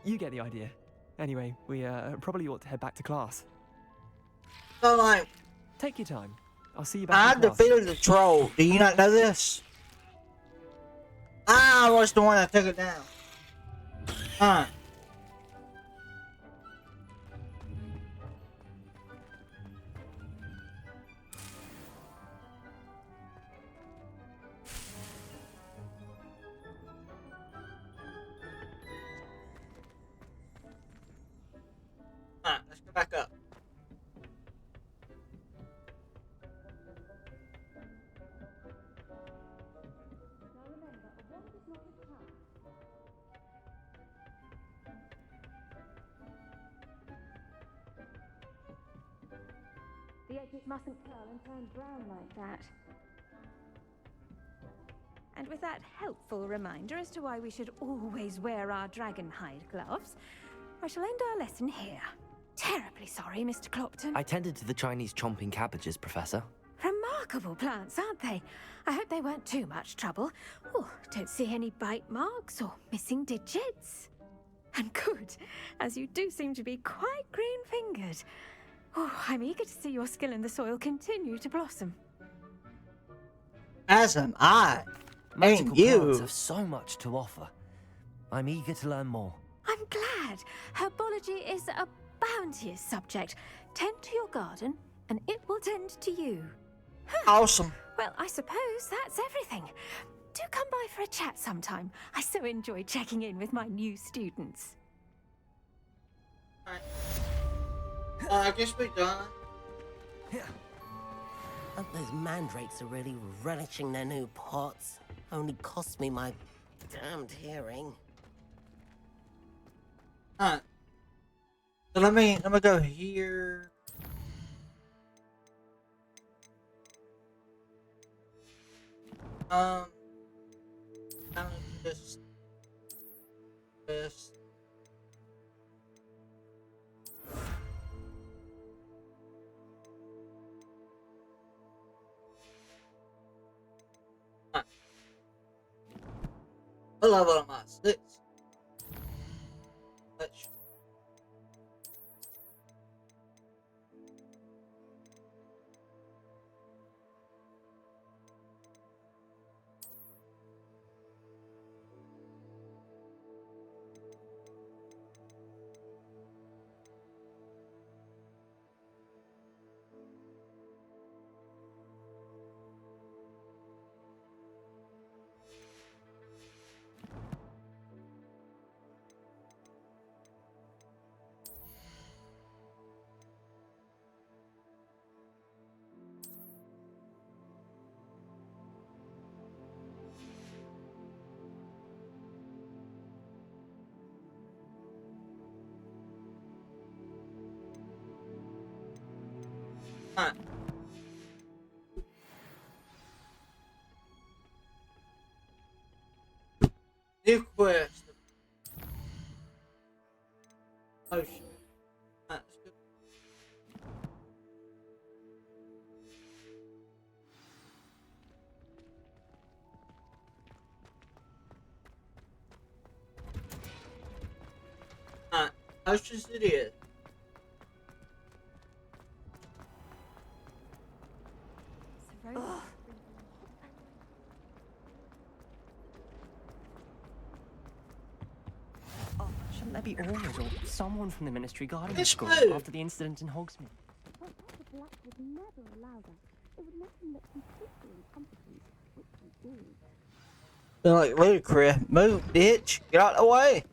You get the idea. Anyway, we probably ought to head back to class. So, like, take your time. I'll see you I back had in to class. defeated the troll. Do you not know this? I was the one that took it down. Alright. the edges mustn't curl and turn brown like that. And with that helpful reminder as to why we should always wear our dragon hide gloves, I shall end our lesson here. Terribly sorry, Mr. Clopton. I tended to the Chinese chomping cabbages, Professor. Remarkable plants, aren't they? I hope they weren't too much trouble. Oh, don't see any bite marks or missing digits. And good, as you do seem to be quite green-fingered. Oh, I'm eager to see your skill in the soil continue to blossom. As am I. Magical And you. plants have so much to offer. I'm eager to learn more. I'm glad. Herbology is a bounteous subject. Tend to your garden, and it will tend to you. Awesome. Well, I suppose that's everything. Do come by for a chat sometime. I so enjoy checking in with my new students. I guess we're done. Hope those mandrakes are really relishing their new pots. Only cost me my damned hearing. Alright. So let me go here. Kind of just this. What level am I? 6. Let's. Alright. New quest. Potion. Alright, let's go. Alright, potions it is. Shouldn't there be orders or someone from the Ministry guarding the This school move. after the incident in Hogsmeade? Professor Black would never allow that. It would make him look completely incompetent, which he did. They're like ludicrous. Move, bitch. Get out of the way.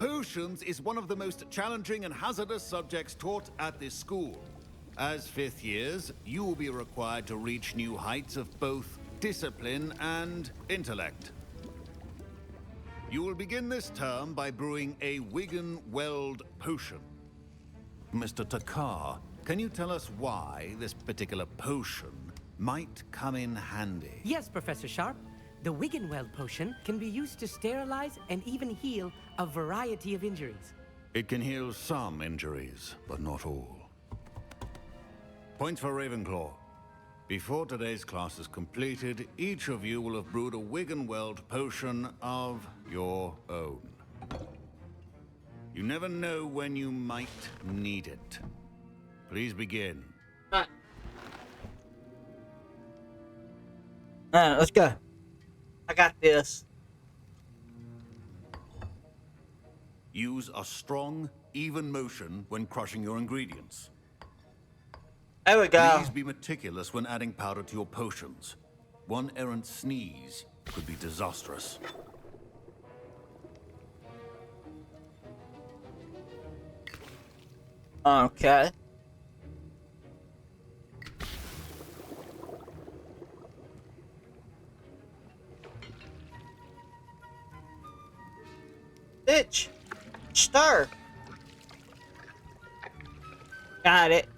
Potions is one of the most challenging and hazardous subjects taught at this school. As 5th years, you will be required to reach new heights of both discipline and intellect. You will begin this term by brewing a Wigan Weld potion. Mr. Takar, can you tell us why this particular potion might come in handy? Yes, Professor Sharp. The Wiggenweld potion can be used to sterilize and even heal a variety of injuries. It can heal some injuries, but not all. Points for Ravenclaw. Before today's class is completed, each of you will have brewed a Wiggenweld potion of your own. You never know when you might need it. Please begin. Alright, let's go. I got this. Use a strong, even motion when crushing your ingredients. There we go. Please be meticulous when adding powder to your potions. One errant sneeze could be disastrous. Okay. Bitch. Stir. Got it.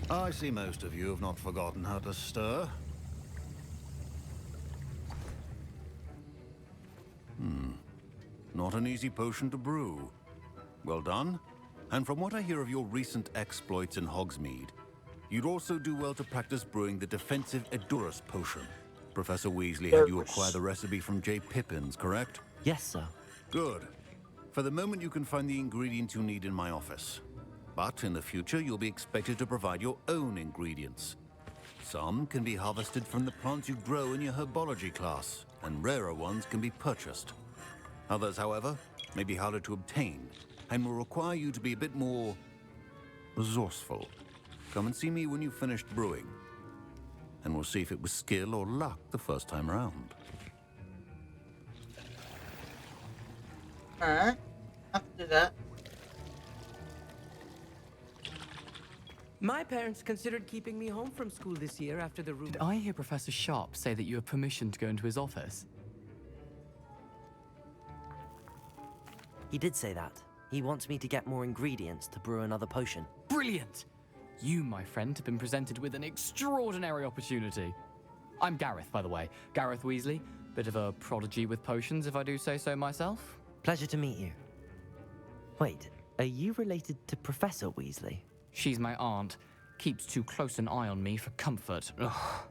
I see most of you have not forgotten how to stir. Not an easy potion to brew. Well done. And from what I hear of your recent exploits in Hogsmeade, you'd also do well to practice brewing the defensive Edurus potion. Professor Weasley had you acquire the recipe from J. Pippin's, correct? Yes, sir. Good. For the moment, you can find the ingredients you need in my office. But in the future, you'll be expected to provide your own ingredients. Some can be harvested from the plants you grow in your herbology class, and rarer ones can be purchased. Others, however, may be harder to obtain, and will require you to be a bit more resourceful. Come and see me when you've finished brewing, and we'll see if it was skill or luck the first time around. Alright, I can do that. My parents considered keeping me home from school this year after the room. Did I hear Professor Sharp say that you have permission to go into his office? He did say that. He wants me to get more ingredients to brew another potion. Brilliant! You, my friend, have been presented with an extraordinary opportunity. I'm Gareth, by the way. Gareth Weasley. Bit of a prodigy with potions, if I do say so myself. Pleasure to meet you. Wait, are you related to Professor Weasley? She's my aunt. Keeps too close an eye on me for comfort. Ugh.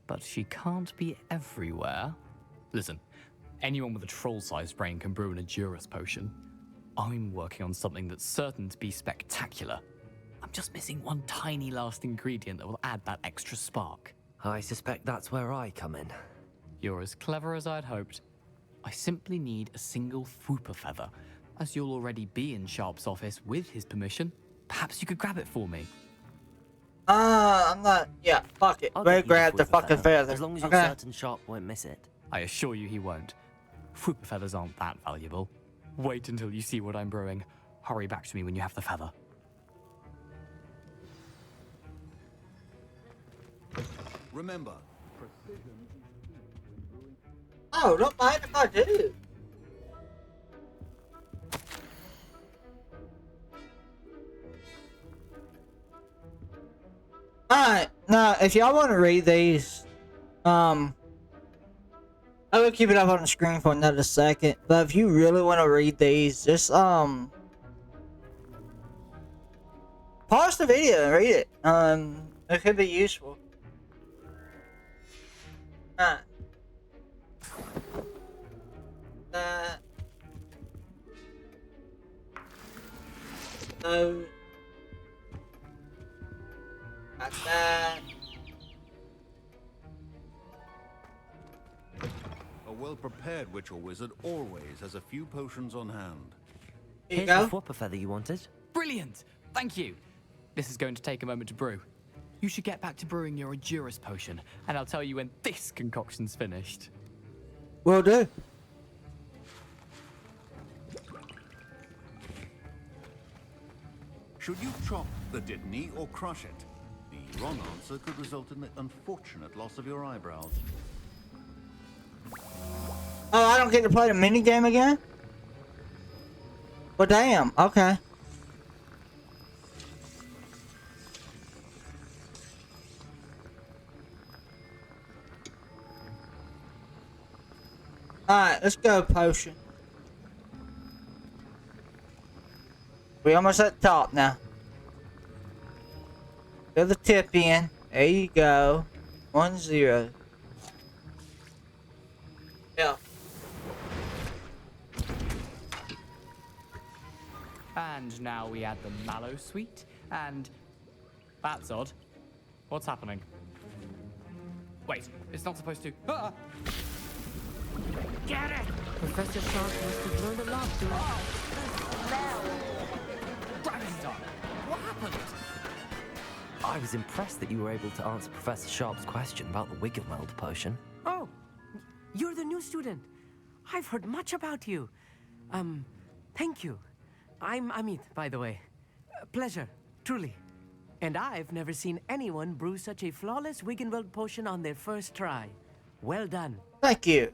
But she can't be everywhere. Listen, anyone with a troll-sized brain can brew an Edurus potion. I'm working on something that's certain to be spectacular. I'm just missing one tiny last ingredient that will add that extra spark. I suspect that's where I come in. You're as clever as I'd hoped. I simply need a single Fwooper feather. As you'll already be in Sharp's office with his permission, perhaps you could grab it for me. I'm not. Yeah, fuck it. We'll grab the fucking feather. As long as you're certain Sharp won't miss it. I assure you he won't. Fwooper feathers aren't that valuable. Wait until you see what I'm brewing. Hurry back to me when you have the feather. Remember, Oh, don't mind if I do. Alright, now if y'all want to read these, I will keep it up on the screen for another second. But if you really want to read these, just pause the video and read it. It could be useful. Alright. So that's that. a well-prepared witch or wizard always has a few potions on hand. Here's the Fwooper feather you wanted. Brilliant! Thank you. This is going to take a moment to brew. You should get back to brewing your Edurus potion, and I'll tell you when this concoction's finished. Will do. Should you chop the Dittany or crush it? The wrong answer could result in the unfortunate loss of your eyebrows. Oh, I don't get to play the minigame again? Well, damn. Okay. Alright, let's go, potion. We're almost at the top now. Fill the tip in. There you go. 1-0. Yeah. And now we add the mallow sweet, and that's odd. What's happening? Wait, it's not supposed to. Ah! Get it! Professor Sharp must have learned a lot doing Dragon's what happened? I was impressed that you were able to answer Professor Sharp's question about the Wiggenweld potion. Oh, you're the new student. I've heard much about you. Thank you. I'm Amit, by the way. Pleasure, truly. And I've never seen anyone brew such a flawless Wiggenweld potion on their first try. Well done. Thank you.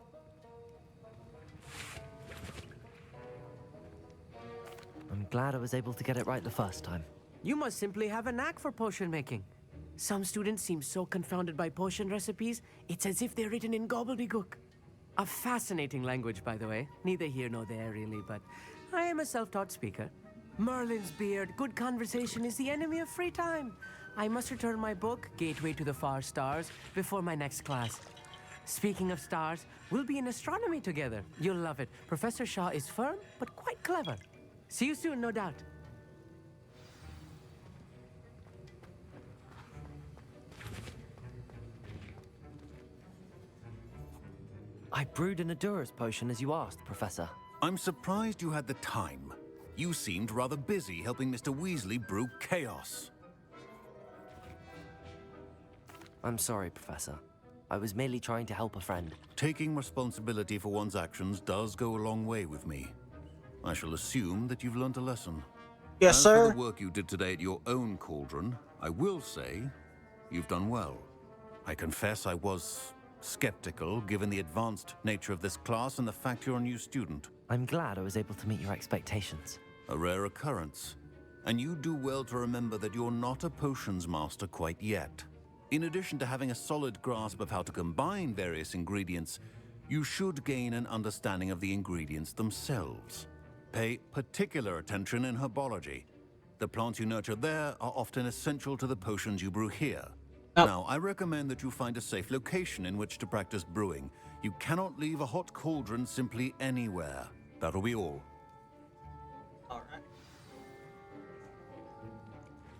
I'm glad I was able to get it right the first time. You must simply have a knack for potion making. Some students seem so confounded by potion recipes, it's as if they're written in gobbledygook. A fascinating language, by the way. Neither here nor there, really, but I am a self-taught speaker. Merlin's beard, good conversation is the enemy of free time. I must return my book, Gateway to the Far Stars, before my next class. Speaking of stars, we'll be in astronomy together. You'll love it. Professor Shaw is firm, but quite clever. See you soon, no doubt. I brewed an Adura's potion as you asked, Professor. I'm surprised you had the time. You seemed rather busy helping Mr. Weasley brew chaos. I'm sorry, Professor. I was merely trying to help a friend. Taking responsibility for one's actions does go a long way with me. I shall assume that you've learnt a lesson. Yes, As sir. for the work you did today at your own cauldron, I will say you've done well. I confess I was skeptical, given the advanced nature of this class and the fact you're a new student. I'm glad I was able to meet your expectations. A rare occurrence. And you do well to remember that you're not a potions master quite yet. In addition to having a solid grasp of how to combine various ingredients, you should gain an understanding of the ingredients themselves. Pay particular attention in herbology. The plants you nurture there are often essential to the potions you brew here. Now, I recommend that you find a safe location in which to practice brewing. You cannot leave a hot cauldron simply anywhere. That'll be all. Alright.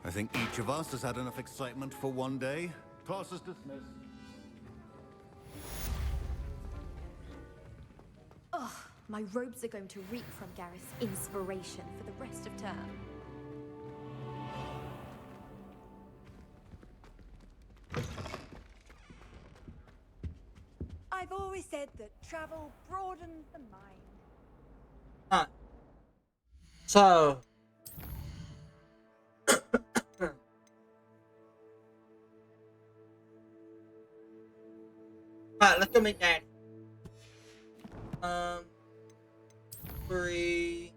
I think each of us has had enough excitement for one day. Class is dismissed. Ugh, my robes are going to reek from Gareth's inspiration for the rest of term. I've always said that travel broadens the mind. Huh. So. Alright, let's go meet Dad. 3.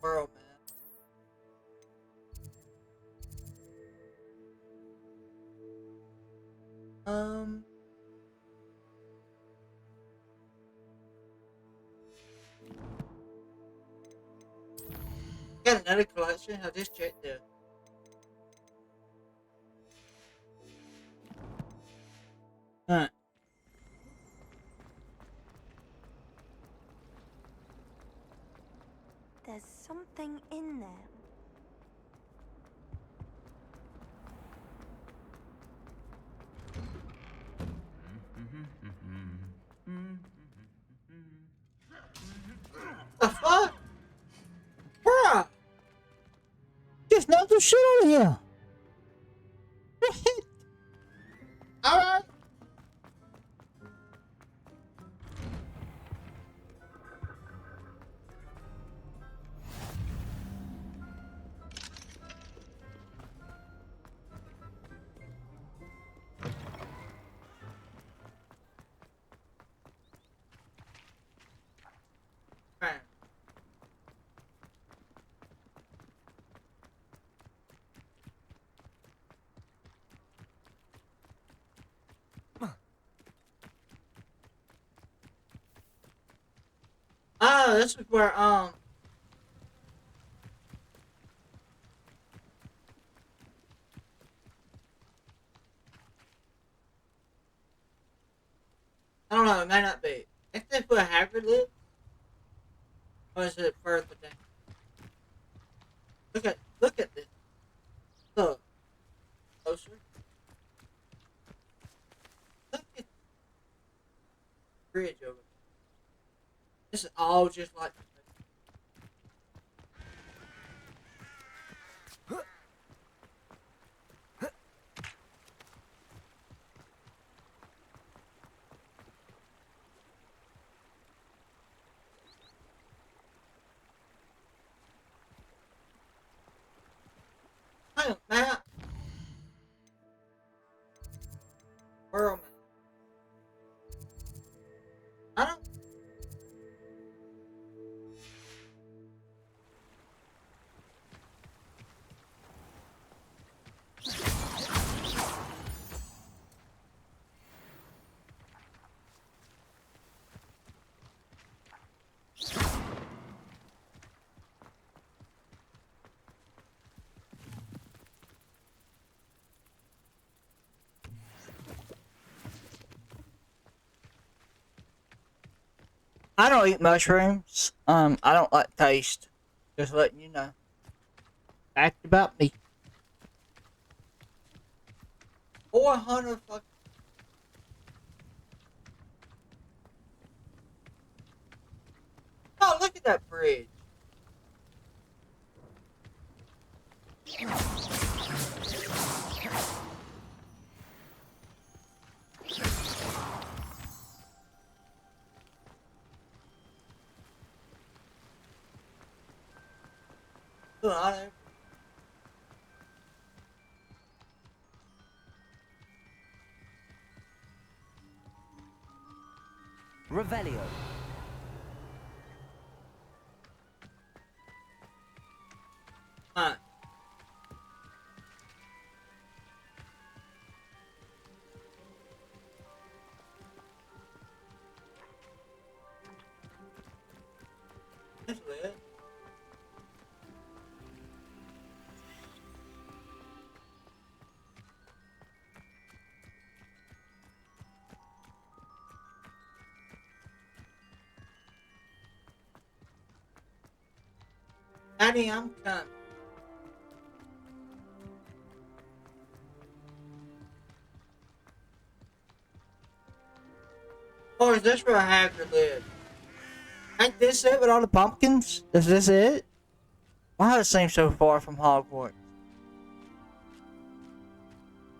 World map. Got another collection. I just checked the. Alright. There's something in there. The fuck? Bruh! Just knocked the shit out of you! What? Alright. Oh, this is where, I don't know, it may not be. Is this where Hagrid lives? Or is it further down? Look at this. Look. all just like. Hang on, Matt. Where am I? I don't. I don't eat mushrooms. I don't like taste. Just letting you know. Fact about me. 400 fucking. Oh, look at that bridge. Revelio. Alright. That's weird. Daddy, I'm coming. Or is this where Hagrid lived? Ain't this it with all the pumpkins? Is this it? Why does it seem so far from Hogwarts?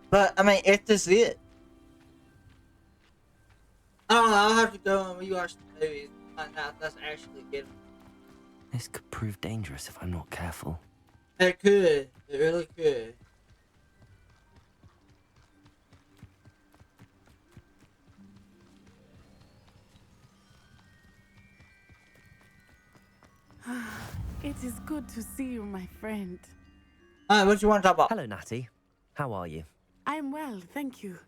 But, I mean, if this is it. I don't know, I'll have to go and rewatch the movies and find out if that's actually it. This could prove dangerous if I'm not careful. It could. It really could. It is good to see you, my friend. Alright, what do you want to talk about? Hello, Natty. How are you? I'm well, thank you.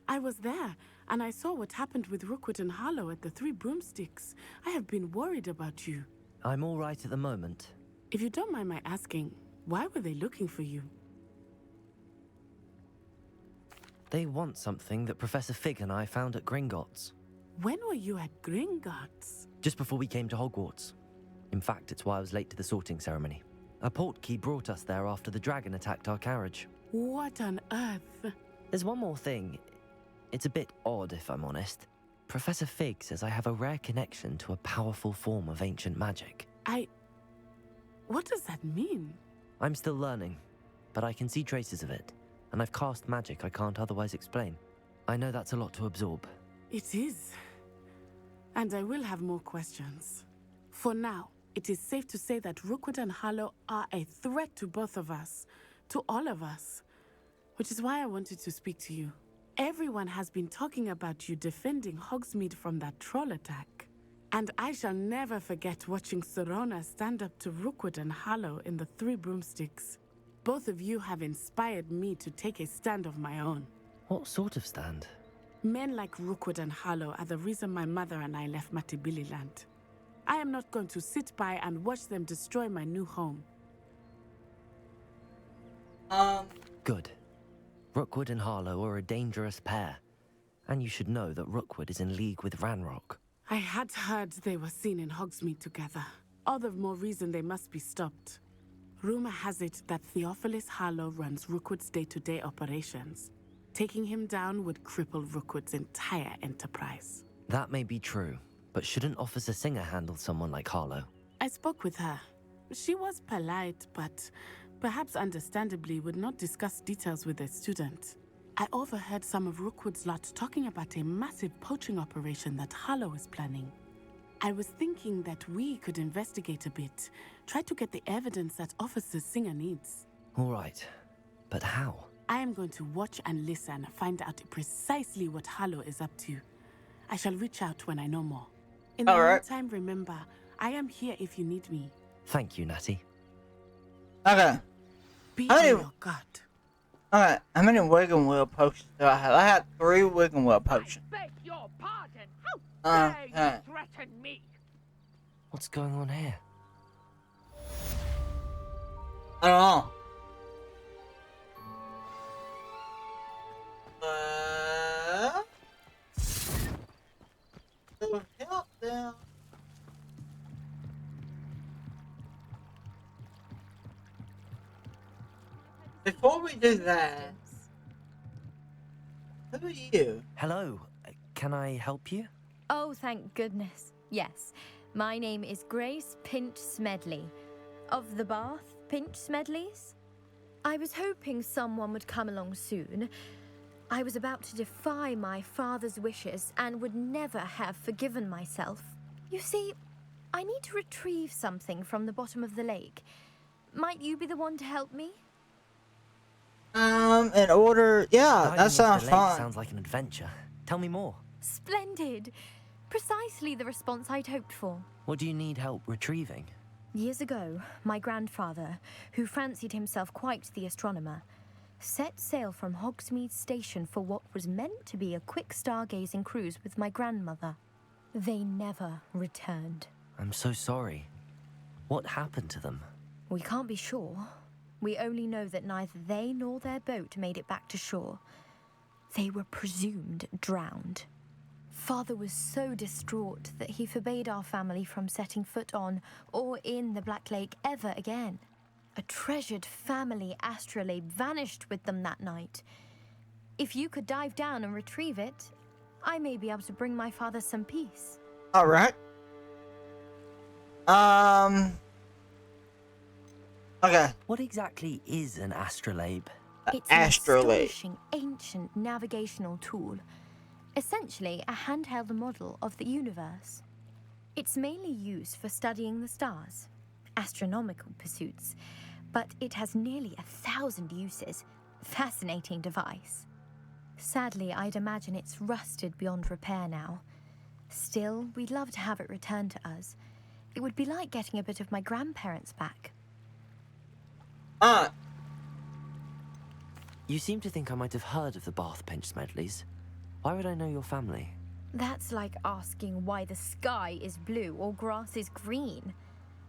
I was there, and I saw what happened with Rookwood and Harlow at the Three Broomsticks. I have been worried about you. I'm all right at the moment. If you don't mind my asking, why were they looking for you? They want something that Professor Fig and I found at Gringotts. When were you at Gringotts? Just before we came to Hogwarts. In fact, it's why I was late to the sorting ceremony. A portkey brought us there after the dragon attacked our carriage. What on earth? There's one more thing. It's a bit odd, if I'm honest. Professor Fig says I have a rare connection to a powerful form of ancient magic. What does that mean? I'm still learning, but I can see traces of it, and I've cast magic I can't otherwise explain. I know that's a lot to absorb. It is. And I will have more questions. For now, it is safe to say that Rookwood and Harlow are a threat to both of us, to all of us, which is why I wanted to speak to you. Everyone has been talking about you defending Hogsmeade from that troll attack. And I shall never forget watching Serona stand up to Rookwood and Harlow in the Three Broomsticks. Both of you have inspired me to take a stand of my own. What sort of stand? Men like Rookwood and Harlow are the reason my mother and I left Matabeleland. I am not going to sit by and watch them destroy my new home. Good. Rookwood and Harlow are a dangerous pair. And you should know that Rookwood is in league with Ranrock. I had heard they were seen in Hogsmeade together. All the more reason they must be stopped. Rumor has it that Theophilus Harlow runs Rookwood's day-to-day operations. Taking him down would cripple Rookwood's entire enterprise. That may be true, But shouldn't Officer Singer handle someone like Harlow? I spoke with her. She was polite, but perhaps understandably would not discuss details with a student. I overheard some of Rookwood's lot talking about a massive poaching operation that Harlow is planning. I was thinking that we could investigate a bit, try to get the evidence that Officer Singer needs. All right, but how? I am going to watch and listen, find out precisely what Harlow is up to. I shall reach out when I know more. In the meantime, remember, I am here if you need me. Thank you, Natty. Okay. Be How on many, your guard. okay, how many Wigan Wheel potions do I have? I have 3 Wigan Wheel potions. Beg your pardon. How dare you threaten me? What's going on here? I don't know. So help them. Before we do that, who are you? Hello, can I help you? Oh, thank goodness. Yes. My name is Grace Pinch Smedley. Of the Bath Pinch Smedleys? I was hoping someone would come along soon. I was about to defy my father's wishes and would never have forgiven myself. You see, I need to retrieve something from the bottom of the lake. Might you be the one to help me? In order, yeah, Diving that into sounds the lake fun. sounds like an adventure. Tell me more. Splendid! Precisely the response I'd hoped for. What do you need help retrieving? Years ago, my grandfather, who fancied himself quite the astronomer, set sail from Hogsmeade Station for what was meant to be a quick stargazing cruise with my grandmother. They never returned. I'm so sorry. What happened to them? We can't be sure. We only know that neither they nor their boat made it back to shore. They were presumed drowned. Father was so distraught that he forbade our family from setting foot on or in the Black Lake ever again. A treasured family astrolabe vanished with them that night. If you could dive down and retrieve it, I may be able to bring my father some peace. All right. Okay. What exactly is an astrolabe? It's an astonishing ancient navigational tool. Essentially, a handheld model of the universe. It's mainly used for studying the stars, astronomical pursuits, but it has nearly 1,000 uses. Fascinating device. Sadly, I'd imagine it's rusted beyond repair now. Still, we'd love to have it returned to us. It would be like getting a bit of my grandparents back. You seem to think I might have heard of the Bath Pinch Smedleys. Why would I know your family? That's like asking why the sky is blue or grass is green.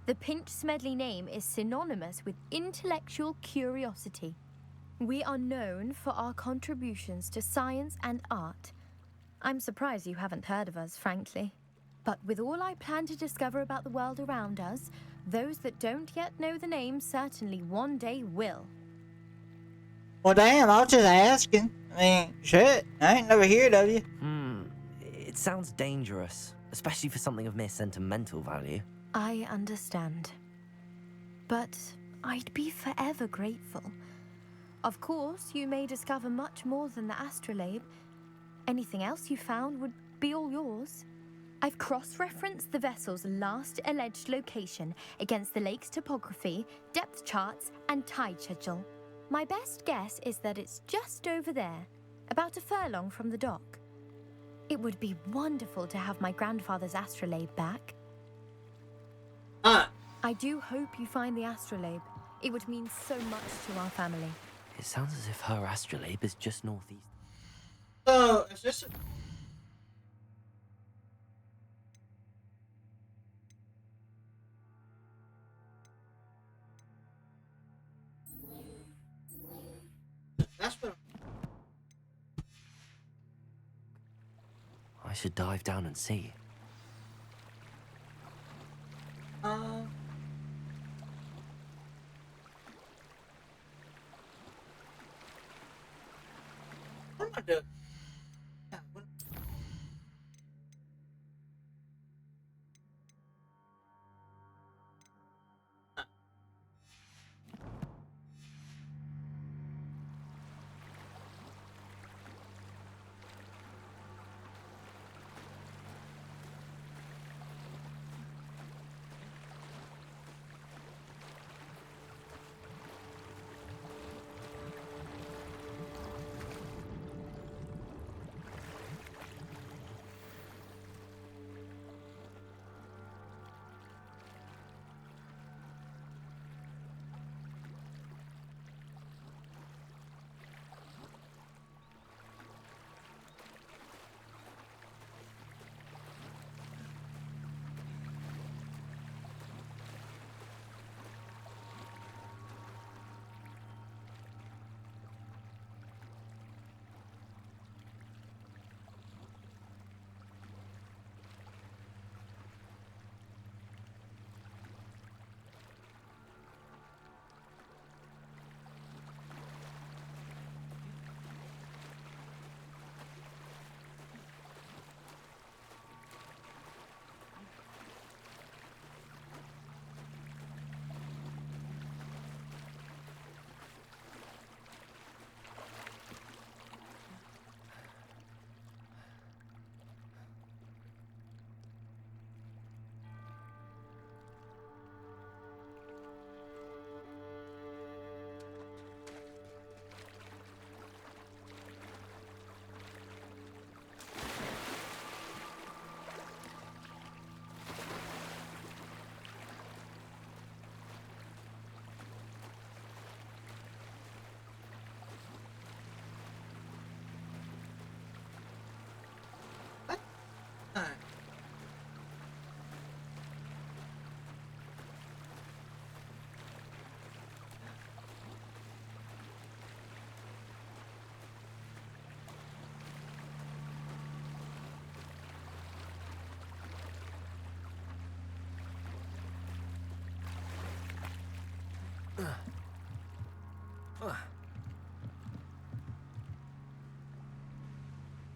The Pinch Smedley name is synonymous with intellectual curiosity. We are known for our contributions to science and art. I'm surprised you haven't heard of us, frankly. But with all I plan to discover about the world around us, those that don't yet know the name certainly one day will. Well, damn, I was just asking. I mean, shit, I ain't never heard of you. It sounds dangerous, especially for something of mere sentimental value. I understand. But I'd be forever grateful. Of course, you may discover much more than the astrolabe. Anything else you found would be all yours. I've cross-referenced the vessel's last alleged location against the lake's topography, depth charts, and tide schedule. My best guess is that it's just over there, about a furlong from the dock. It would be wonderful to have my grandfather's astrolabe back. I do hope you find the astrolabe. It would mean so much to our family. It sounds as if her astrolabe is just northeast. So, is this... That's what... I should dive down and see. What am I doing?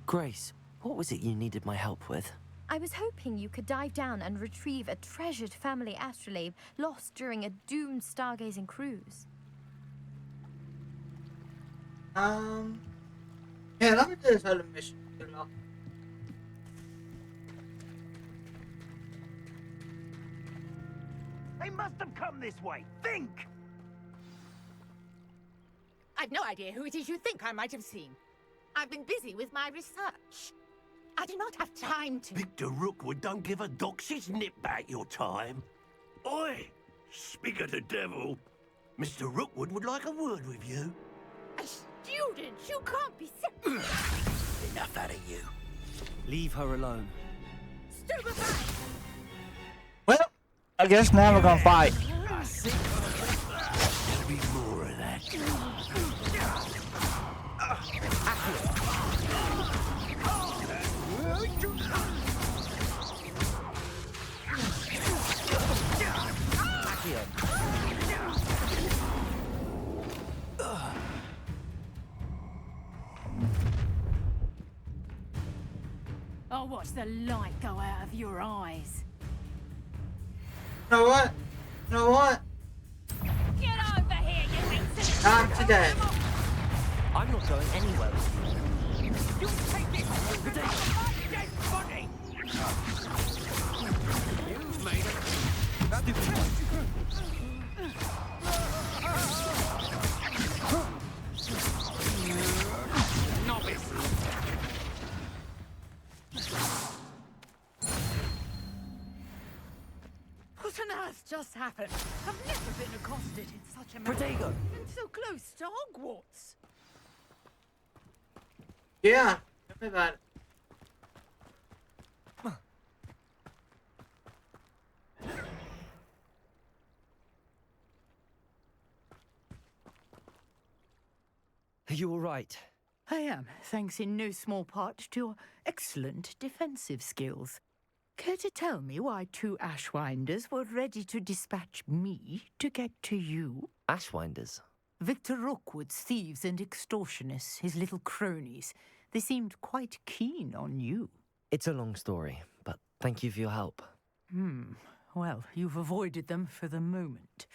Grace, what was it you needed my help with? I was hoping you could dive down and retrieve a treasured family astrolabe lost during a doomed stargazing cruise. Yeah, let me do this other mission. They must have come this way. Think! I've no idea who it is you think I might have seen. I've been busy with my research. I do not have time to... Victor Rookwood don't give a doxy's nip back your time. Oi! Speak of the devil. Mr. Rookwood would like a word with you. A student? You can't be serious. Enough out of you. Leave her alone. Stupefy! Well, I guess now we're gonna fight. There'll be more of that. I'll watch the light go out of your eyes. You know what? You know what? Get over here, you ain't Not today. I'm not going anywhere with you. You take this! My dead body! You've made it. Novice. What on earth just happened? I've never been accosted in such a manner. Protego! And so close to Hogwarts. Yeah, tell me about it. Are you all right? I am, thanks in no small part to your excellent defensive skills. Care to tell me why two Ashwinders were ready to dispatch me to get to you? Ashwinders? Victor Rookwood's thieves and extortionists, his little cronies. They seemed quite keen on you. It's a long story, but thank you for your help. Well, you've avoided them for the moment.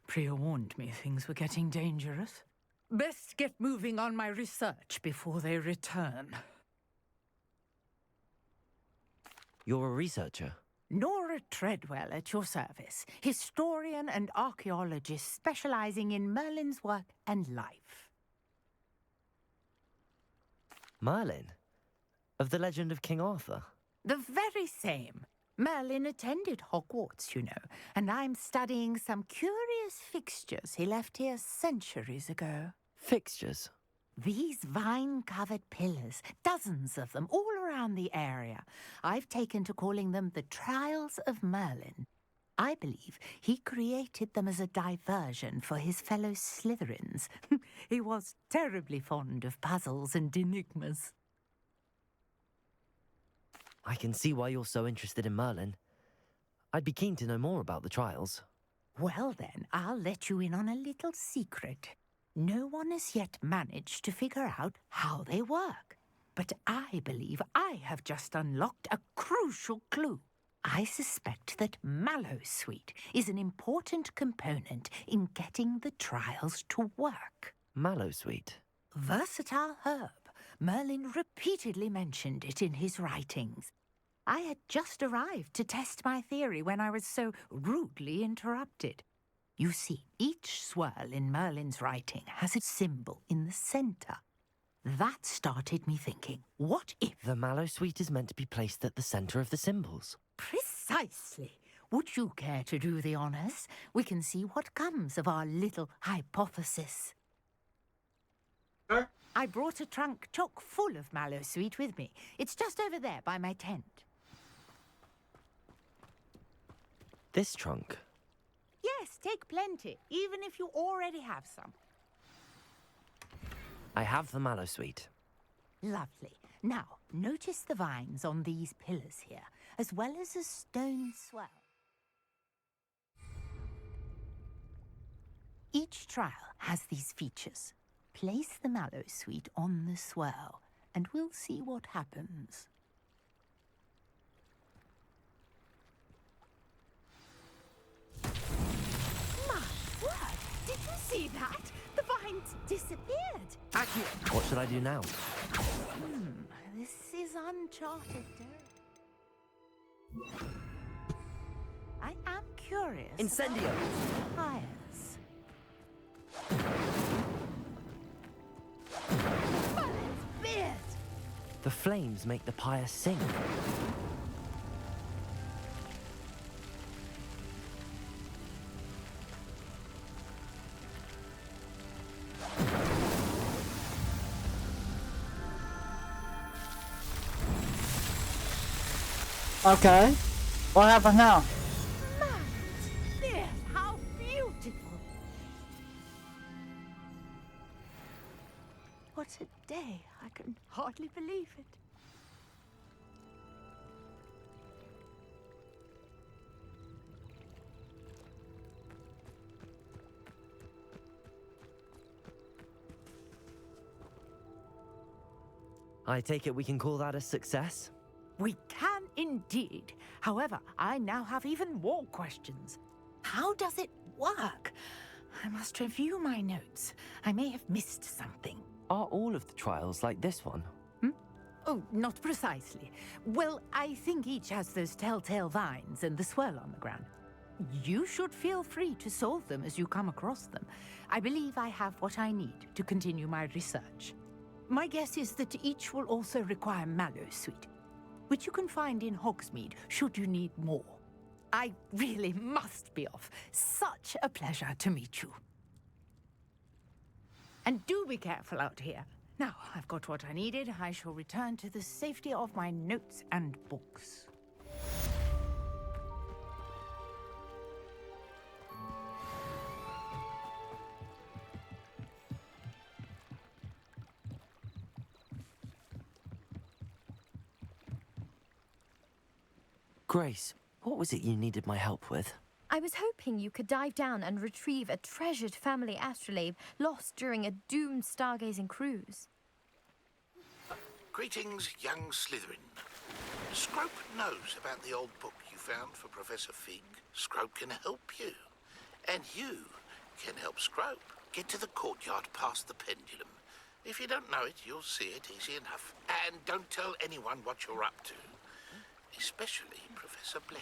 Priya warned me things were getting dangerous. Best get moving on my research before they return. You're a researcher? Nora Treadwell at your service, historian and archaeologist specializing in Merlin's work and life. Merlin? Of the legend of King Arthur? The very same. Merlin attended Hogwarts, you know, and I'm studying some curious fixtures he left here centuries ago. Fixtures? These vine-covered pillars, dozens of them, all around the area. I've taken to calling them the Trials of Merlin. I believe he created them as a diversion for his fellow Slytherins. He was terribly fond of puzzles and enigmas. I can see why you're so interested in Merlin. I'd be keen to know more about the trials. Well then, I'll let you in on a little secret. No one has yet managed to figure out how they work. But I believe I have just unlocked a crucial clue. I suspect that Mallowsweet is an important component in getting the trials to work. Mallowsweet? Versatile herb. Merlin repeatedly mentioned it in his writings. I had just arrived to test my theory when I was so rudely interrupted. You see, each swirl in Merlin's writing has a symbol in the center. That started me thinking, what if... The Mallowsweet is meant to be placed at the center of the symbols. Precisely. Would you care to do the honors? We can see what comes of our little hypothesis. I brought a trunk chock full of Mallowsweet with me. It's just over there by my tent. This trunk? Yes, take plenty, even if you already have some. I have the mallow sweet. Lovely. Now, notice the vines on these pillars here, as well as a stone swell. Each trial has these features. Place the mallow sweet on the swell, and we'll see what happens. My word! Did you see that? The vines disappeared. Accurate. What should I do now? This is uncharted territory. I am curious. Incendio! Fires. Beard! The flames make the pyre sing. Okay. What happens now? Beard, how beautiful! What a day. I can hardly believe it. I take it we can call that a success? We can indeed. However, I now have even more questions. How does it work? I must review my notes. I may have missed something. Are all of the trials like this one? Oh, not precisely. Well, I think each has those telltale vines and the swirl on the ground. You should feel free to solve them as you come across them. I believe I have what I need to continue my research. My guess is that each will also require mallow sweet, which you can find in Hogsmeade should you need more. I really must be off. Such a pleasure to meet you. And do be careful out here. Now, I've got what I needed. I shall return to the safety of my notes and books. Grace, what was it you needed my help with? I was hoping you could dive down and retrieve a treasured family astrolabe lost during a doomed stargazing cruise. Greetings, young Slytherin. Scrope knows about the old book you found for Professor Fig. Scrope can help you. And you can help Scrope. Get to the courtyard past the pendulum. If you don't know it, you'll see it easy enough. And don't tell anyone what you're up to. Especially Professor Blake.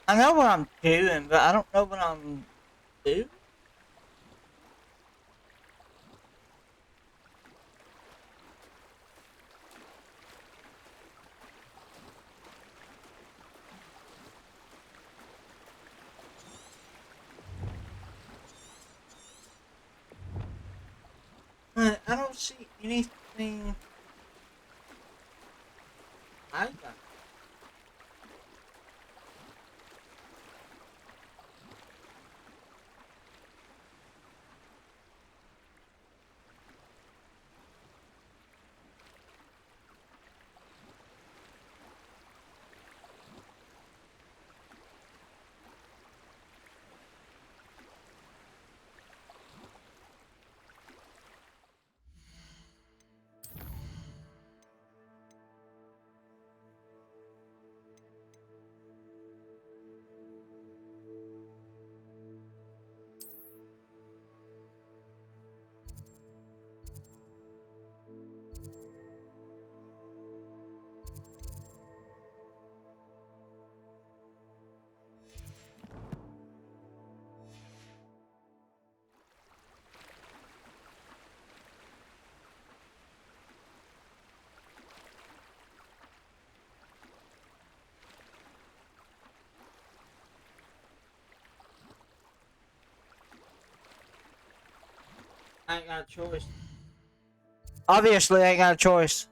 I know what I'm doing, but I don't know what I'm doing. I don't see anything. I got. I ain't got a choice. Obviously, I ain't got a choice.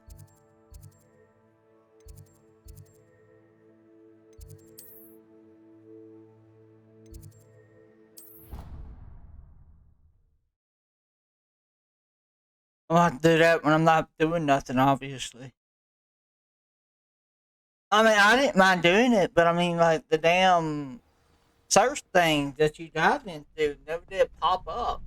I'm gonna have to do that when I'm not doing nothing, obviously. I mean, I didn't mind doing it, but I mean, like, the damn search thing that you dived into never did pop up.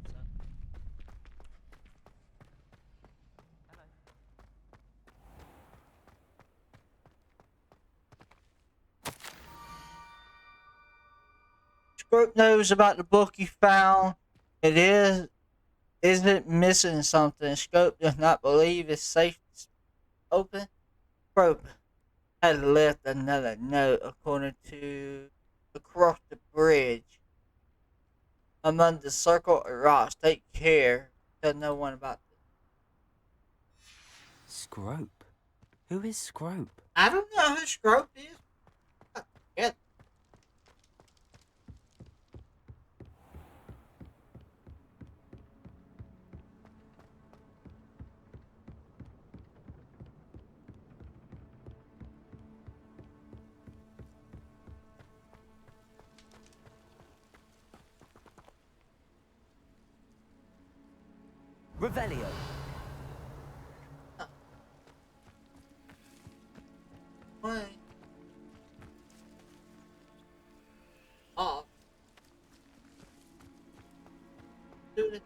Scrope knows about the book you found. Isn't missing something. Scope does not believe it's safe to open. Scrope had left another note according to across the bridge. Among the circle of rocks. Take care. Tell no one about this. Scrope? Who is Scrope? I don't know who Scrope is. Yeah. Revelio. Wait. Oh. Dude.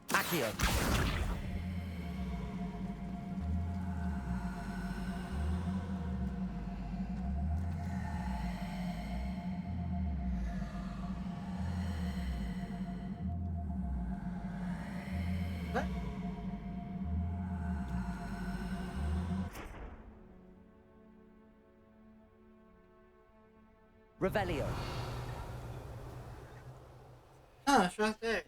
Accio. What? Revelio. Oh, it's right there.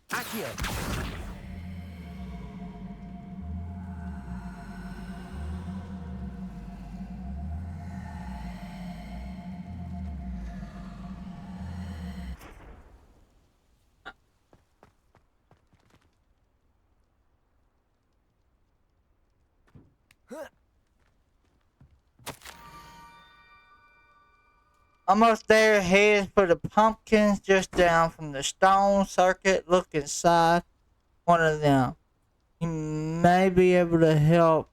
Accio. Almost there, head for the pumpkins just down from the stone circuit. Look inside one of them. You may be able to help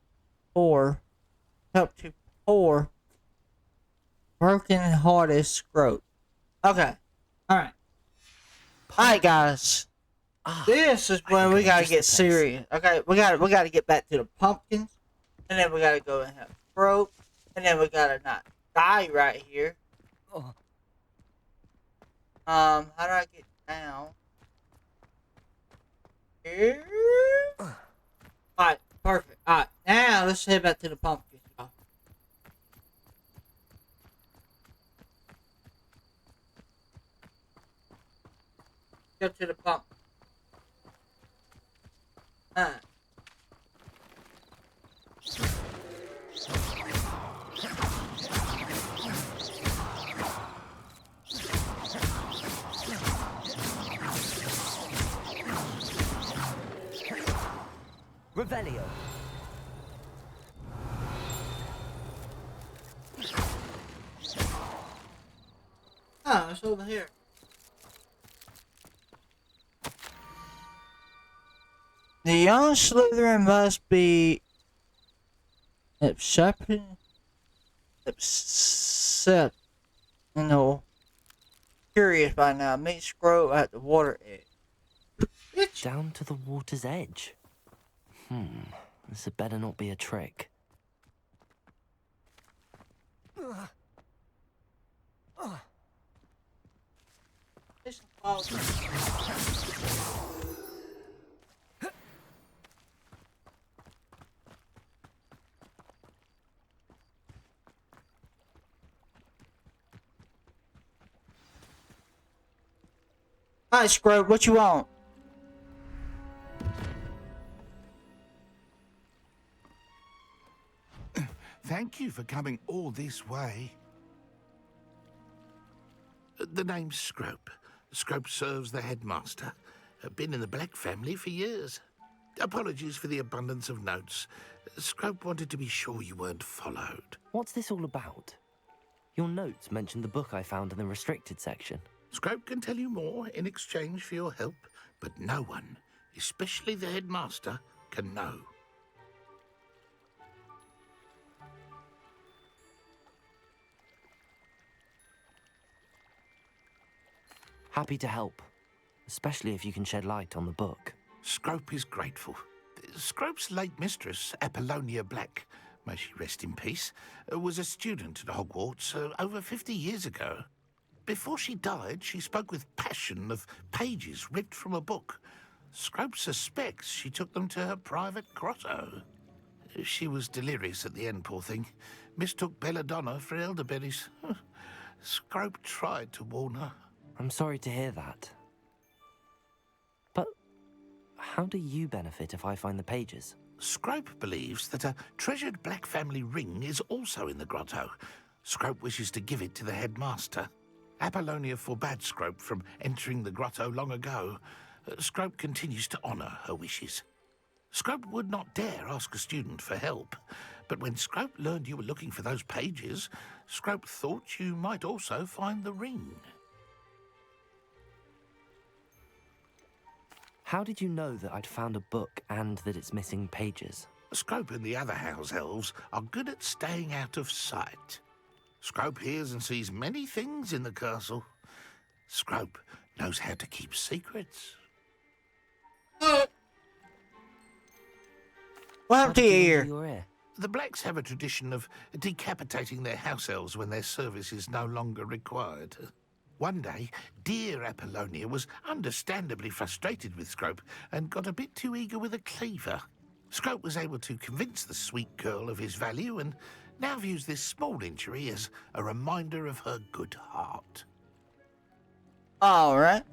to pour broken hearted Scrope. Okay. Alright. Alright guys. This is when we gotta get serious. Okay, we gotta get back to the pumpkins. And then we gotta go and have Scrope. And then we gotta not die right here. How do I get down? Here? Alright, perfect. Alright, now let's head back to the pumpkins, y'all. Go to the pump. Revelio. Oh, it's over here. The young Slytherin must be upset, curious by now. Meet Scrope at the water edge. Down to the water's edge. This had better not be a trick. Hi, Scrope, what you want? Thank you for coming all this way. The name's Scrope. Scrope serves the headmaster. Been in the Black family for years. Apologies for the abundance of notes. Scrope wanted to be sure you weren't followed. What's this all about? Your notes mentioned the book I found in the restricted section. Scrope can tell you more in exchange for your help, but no one, especially the headmaster, can know. Happy to help, especially if you can shed light on the book. Scrope is grateful. Scrope's late mistress, Apollonia Black, may she rest in peace, was a student at Hogwarts over 50 years ago. Before she died, she spoke with passion of pages ripped from a book. Scrope suspects she took them to her private grotto. She was delirious at the end, poor thing. Mistook belladonna for elderberries. Scrope tried to warn her. I'm sorry to hear that. But how do you benefit if I find the pages? Scrope believes that a treasured Black family ring is also in the grotto. Scrope wishes to give it to the headmaster. Apollonia forbade Scrope from entering the grotto long ago. Scrope continues to honour her wishes. Scrope would not dare ask a student for help, but when Scrope learned you were looking for those pages, Scrope thought you might also find the ring. How did you know that I'd found a book and that it's missing pages? Scrope and the other house elves are good at staying out of sight. Scrope hears and sees many things in the castle. Scrope knows how to keep secrets. What happened to your ear? The Blacks have a tradition of decapitating their house elves when their service is no longer required. One day, dear Apollonia was understandably frustrated with Scrope and got a bit too eager with a cleaver. Scrope was able to convince the sweet girl of his value and now views this small injury as a reminder of her good heart. All right.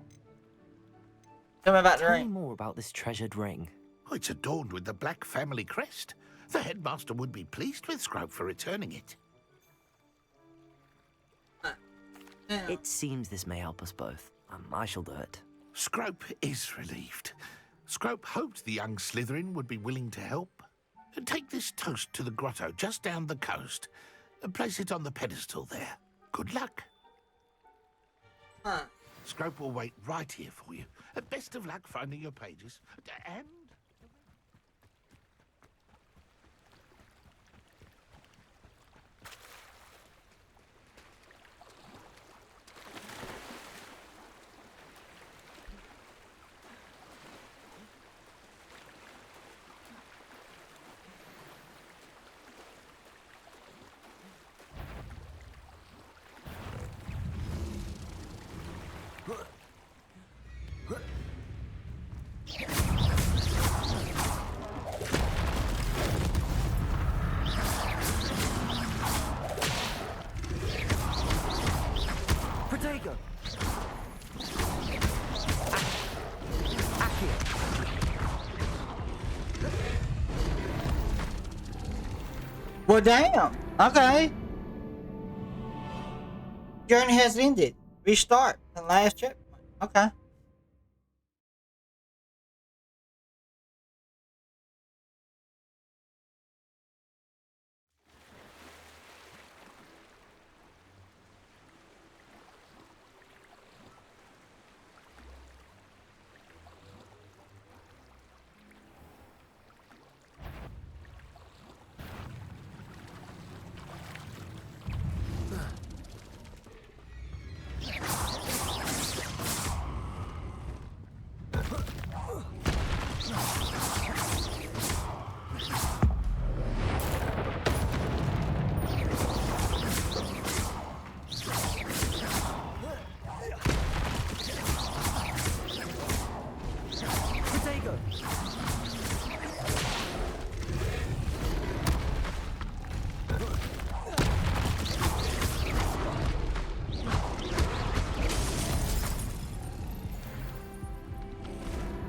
Tell me about the Tell ring. me more about this treasured ring. Oh, it's adorned with the Black family crest. The headmaster would be pleased with Scrope for returning it. It seems this may help us both. I shall do it. Scrope is relieved. Scrope hoped the young Slytherin would be willing to help. Take this toast to the grotto just down the coast and place it on the pedestal there. Good luck. Scrope will wait right here for you. Best of luck finding your pages. And... Protego! Well, damn. Okay. Journey has ended. Restart. The last checkpoint. Okay.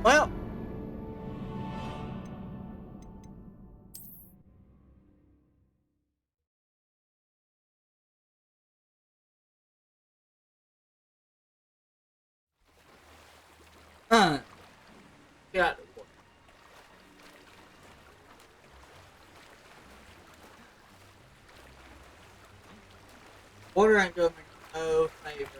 Well, Get out of the water. Water ain't doing me no favor.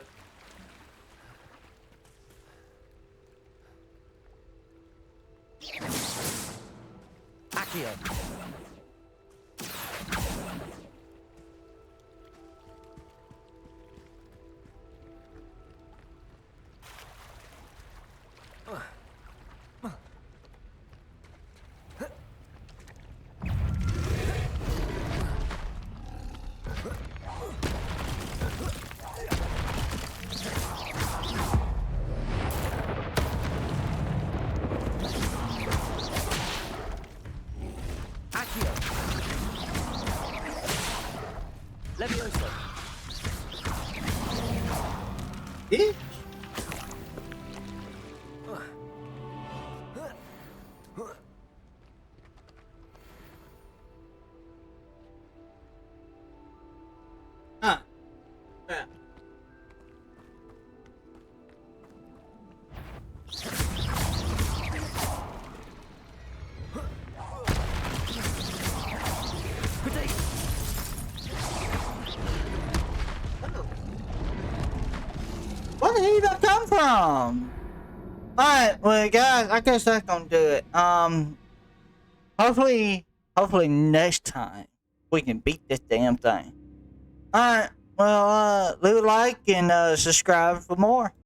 Accio. Levioso. Bitch. Huh. Yeah. Where did he even come from? Alright, well guys, I guess that's gonna do it. Hopefully next time we can beat this damn thing. Alright, well leave a like and subscribe for more.